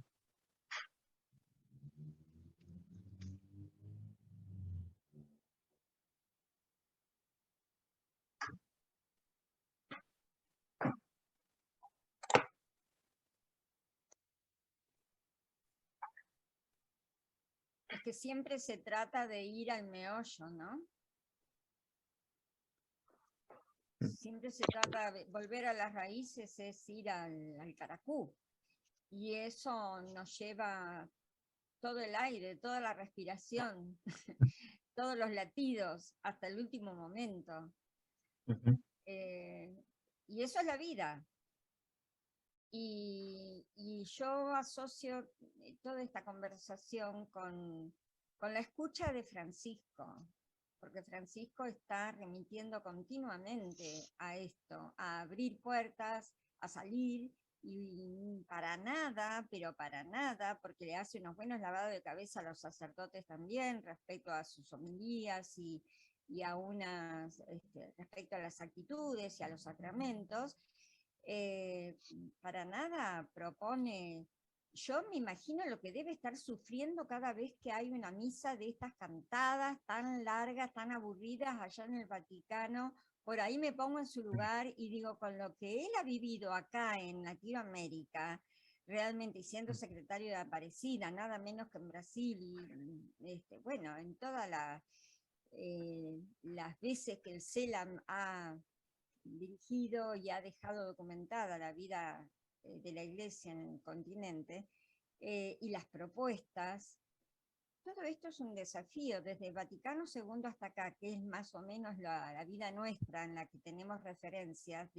Es que siempre se trata de ir al meollo, ¿no? Siempre se trata de volver a las raíces, es ir al caracú. Y eso nos lleva todo el aire, toda la respiración, todos los latidos, hasta el último momento. Y eso es la vida. Y yo asocio toda esta conversación con la escucha de Francisco, porque Francisco está remitiendo continuamente a esto, a abrir puertas, a salir, y para nada, pero para nada, porque le hace unos buenos lavados de cabeza a los sacerdotes también respecto a sus homilías y a respecto a las actitudes y a los sacramentos. Para nada propone. Yo me imagino lo que debe estar sufriendo cada vez que hay una misa de estas cantadas tan largas, tan aburridas allá en el Vaticano. Por ahí me pongo en su lugar y digo, con lo que él ha vivido acá en Latinoamérica, realmente, y siendo secretario de Aparecida, nada menos que en Brasil, y bueno, en todas las veces que el CELAM ha dirigido y ha dejado documentada la vida de la Iglesia en el continente, y las propuestas, todo esto es un desafío, desde el Vaticano II hasta acá, que es más o menos la vida nuestra en la que tenemos referencias,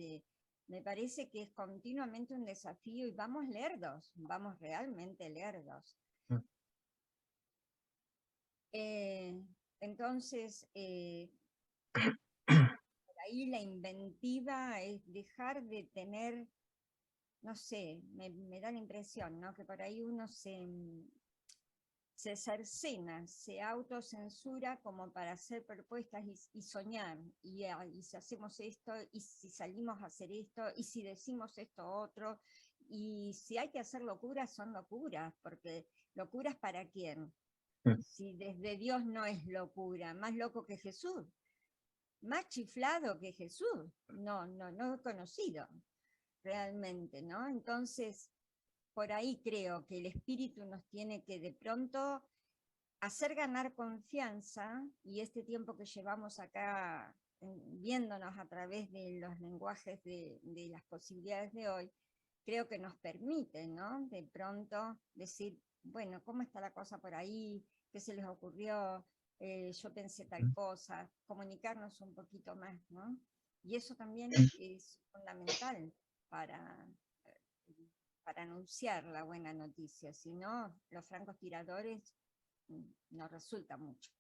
me parece que es continuamente un desafío y vamos lerdos, vamos realmente lerdos. Entonces, ahí la inventiva es dejar de tener, no sé, me da la impresión, ¿no? Que por ahí uno se cercena, se autocensura como para hacer propuestas y soñar, y si hacemos esto, y si salimos a hacer esto, y si decimos esto otro, y si hay que hacer locuras, son locuras, porque locuras ¿para quién? Si desde Dios no es locura, más loco que Jesús. Más chiflado que Jesús, no he conocido realmente, ¿no? Entonces, por ahí creo que el Espíritu nos tiene que de pronto hacer ganar confianza, y este tiempo que llevamos acá viéndonos a través de los lenguajes de las posibilidades de hoy, creo que nos permite, ¿no? De pronto decir, bueno, ¿cómo está la cosa por ahí? ¿Qué se les ocurrió? Yo pensé tal cosa, comunicarnos un poquito más, ¿no? Y eso también es fundamental para anunciar la buena noticia, si no, los francotiradores nos resulta mucho.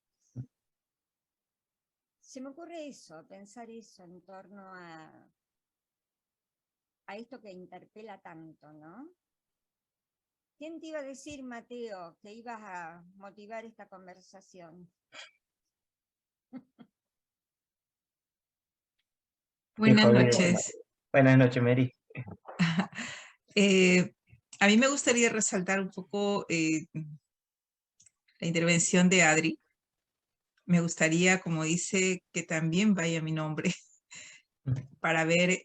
Se me ocurre eso, pensar eso en torno a esto que interpela tanto, ¿no? ¿Quién te iba a decir, Mateo, que ibas a motivar esta conversación? Buenas noches. Buenas noches, Mary. A mí me gustaría resaltar un poco la intervención de Adri. Me gustaría, como dice, que también vaya mi nombre para ver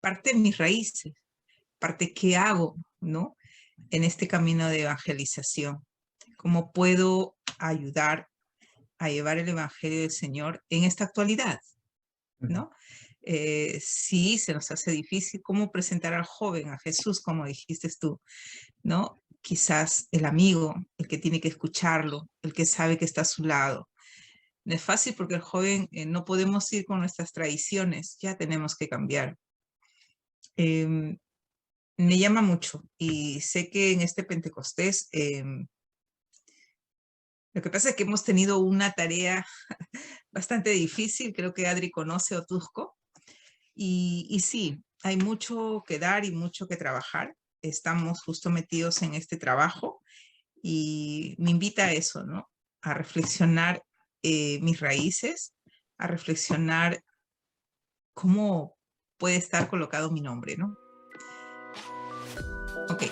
parte de mis raíces, parte qué hago, ¿no? En este camino de evangelización. ¿Cómo puedo ayudar a llevar el evangelio del Señor en esta actualidad, ¿no? Sí, se nos hace difícil cómo presentar al joven, a Jesús, como dijiste tú, ¿no? Quizás el amigo, el que tiene que escucharlo, el que sabe que está a su lado. No es fácil porque el joven no podemos ir con nuestras tradiciones, ya tenemos que cambiar. Me llama mucho y sé que en este Pentecostés lo que pasa es que hemos tenido una tarea bastante difícil, creo que Adri conoce Otuzco, y sí, hay mucho que dar y mucho que trabajar. Estamos justo metidos en este trabajo y me invita a eso, ¿no? A reflexionar mis raíces, a reflexionar cómo puede estar colocado mi nombre, ¿no? Ok.